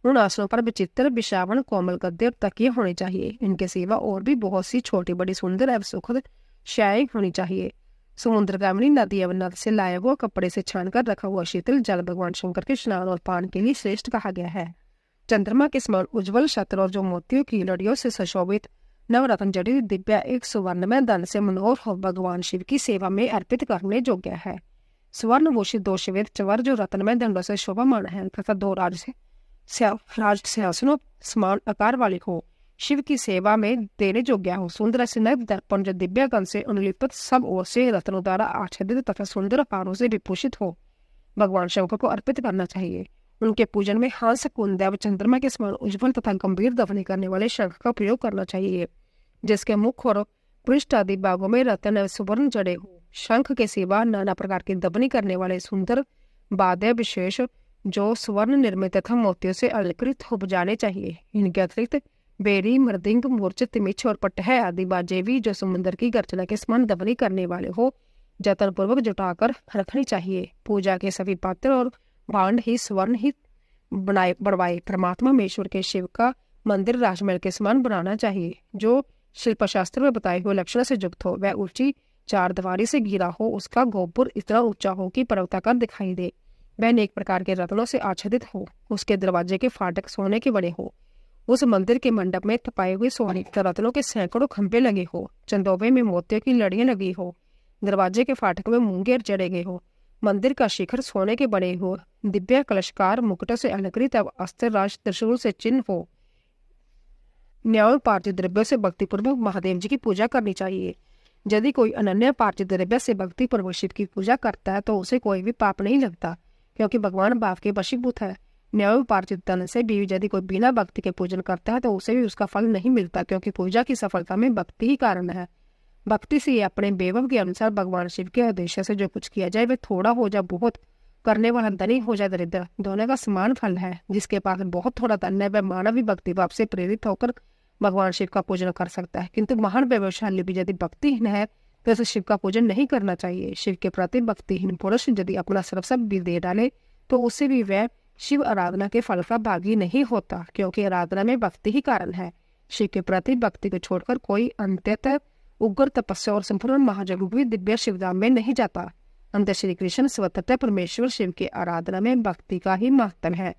उन आसनों पर विचित्र, विषावन, कोमल गद्दे और तकिए होने चाहिए। इनके सिवा और भी बहुत सी छोटी बड़ी सुंदर एवं सुखद शैय्याएं होनी चाहिए। समुद्रगामिनी नदी एवं नद से लाया हुआ कपड़े से छानकर रखा हुआ शीतल जल भगवान शंकर के स्नान और पान के लिए श्रेष्ठ कहा गया है। चंद्रमा के समान उज्ज्वल छत्र और जो मोतियों की लड़ियों से सुशोभित नवरत्न जड़ित दिव्या एक सुवर्णमय दंड से मनोहर हो भगवान शिव की सेवा में अर्पित करने योग्य है। स्वर्ण भूषित 2 श्वेत चवर जो रत्नमय दंडों से शोभामान है तथा 2 राज सिंहासनों समान आकार वाली हो, शिव की सेवा में देने योग्य हो। सुंदर से नव दर्पण जो दिव्य गंध से अनुलिपित, सब ओर से रत्नों द्वारा आच्छादित तथा सुंदर हारों से विभूषित हो, भगवान शंकर को अर्पित करना चाहिए। उनके पूजन में हंस, कुंद एवं चंद्रमा के समान उज्ज्वल तथा गंभीर ध्वनि करने वाले शंख का प्रयोग करना चाहिए, जिसके मुख और पृष्ठ आदि भागों में रत्न एवं सुवर्ण जड़े हो। शंख के सिवा नाना प्रकार की ध्वनि करने वाले सुंदर वाद्य विशेष जो स्वर्ण निर्मित तथा मोतियों से अलंकृत हो बजाने चाहिए। इनके अतिरिक्त बेरी, मृदंग, मूर्छ, तिमिच्छ और पटह आदि बाजे भी जो समुद्र की गर्जना के समान ध्वनि करने वाले हो, जतन पूर्वक जुटाकर रखनी चाहिए। पूजा के सभी पात्र और भांड ही स्वर्ण ही बढ़वाए। परमात्मा मेश्वर के शिव का मंदिर राजमहल के समान बनाना चाहिए, जो शिल्पशास्त्र में बताए हुए लक्षण से युक्त हो। वह ऊंची 4 दीवारी से घिरा हो, उसका गोपुर इतना ऊंचा हो कि पर्वताकार दिखाई दे। वह अनेक प्रकार के रत्नों से आच्छादित हो, उसके दरवाजे के फाटक सोने के बने हो। उस मंदिर के मंडप में तपाए हुए सोने रत्नों के सैकड़ों खंभे लगे हो। चंदोबे में मोतियों की लड़ियां लगी हो। दरवाजे के फाटक में मूंगे जड़े गए हो। मंदिर का शिखर सोने के बने हो। दिव्य कलशकार मुकुटों से अलंकृत एवं अस्त्र राज त्रिशूल से चिन्ह हो। न्याय पार्थिव द्रव्यों से भक्तिपूर्वक महादेव जी की पूजा करनी चाहिए। यदि कोई अनन्य पार्थिव द्रव्य से भक्तिपूर्वक शिव की पूजा करता है तो उसे कोई भी पाप नहीं लगता, क्योंकि भगवान भाव के वशीभूत है। न्याय पार्थिव धन से भी यदि कोई बिना भक्ति के पूजन करता है तो उसे भी उसका फल नहीं मिलता, क्योंकि पूजा की सफलता में भक्ति ही कारण है। भक्ति से अपने बेवब के अनुसार भगवान शिव के उद्देश्य से जो कुछ किया जाए, वह थोड़ा हो जाए बहुत, करने वाला धनी हो जाए दरिद्र, दोनों का समान फल है। जिसके पास बहुत थोड़ा धन है वह मानवीय भक्ति भाव से प्रेरित होकर भगवान शिव का पूजन कर सकता है, किंतु महान वैभवशाली भी यदि भक्तिहीन है तो उसे शिव का पूजन नहीं करना चाहिए। शिव के प्रति भक्तिहीन पुरुष यदि अपना सर्वस्व भी दे डाले तो उससे भी वह शिव आराधना के फल का भागी नहीं होता, क्योंकि आराधना में भक्ति ही कारण है। शिव के प्रति भक्ति को छोड़कर कोई अंत्यतः उग्र तपस्या और संपूर्ण महाजगु भी दिव्य शिवधाम में नहीं जाता। अंत श्री कृष्ण स्वतंत्र परमेश्वर शिव की आराधना में भक्ति का ही महत्व है।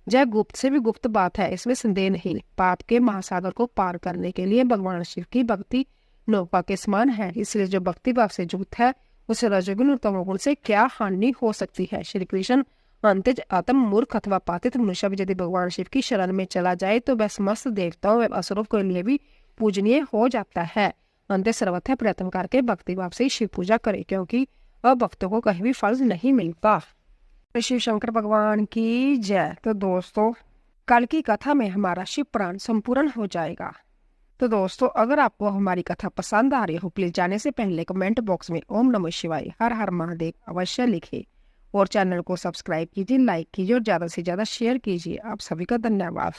यह गुप्त से भी गुप्त बात है, इसमें संदेह नहीं। पाप के महासागर को पार करने के लिए भगवान शिव की भक्ति नौका के समान है, इसलिए जो भक्ति भाव से युक्त है उसे रजोगुण और तमोगुण से क्या हानि हो सकती है। श्री कृष्ण अंतज आत्म मूर्ख अथवा पातित मनुष्य यदि भगवान शिव की शरण में चला जाए तो वह समस्त देवताओं एवं असुरों के लिए भी पूजनीय हो जाता है। अंत सर्वथा प्रयत्न करके भक्ति भाव से शिव पूजा करे, क्योंकि अभक्तों को कहीं भी फल नहीं मिलता। शिव शंकर भगवान की जय। तो दोस्तों, कल की कथा में हमारा शिव पुराण संपूर्ण हो जाएगा। तो दोस्तों, अगर आपको हमारी कथा पसंद आ रही हो, प्लीज जाने से पहले कमेंट बॉक्स में ओम नमः शिवाय हर हर महादेव अवश्य लिखे और चैनल को सब्सक्राइब कीजिए, लाइक कीजिए और ज्यादा से ज्यादा शेयर कीजिए। आप सभी का धन्यवाद।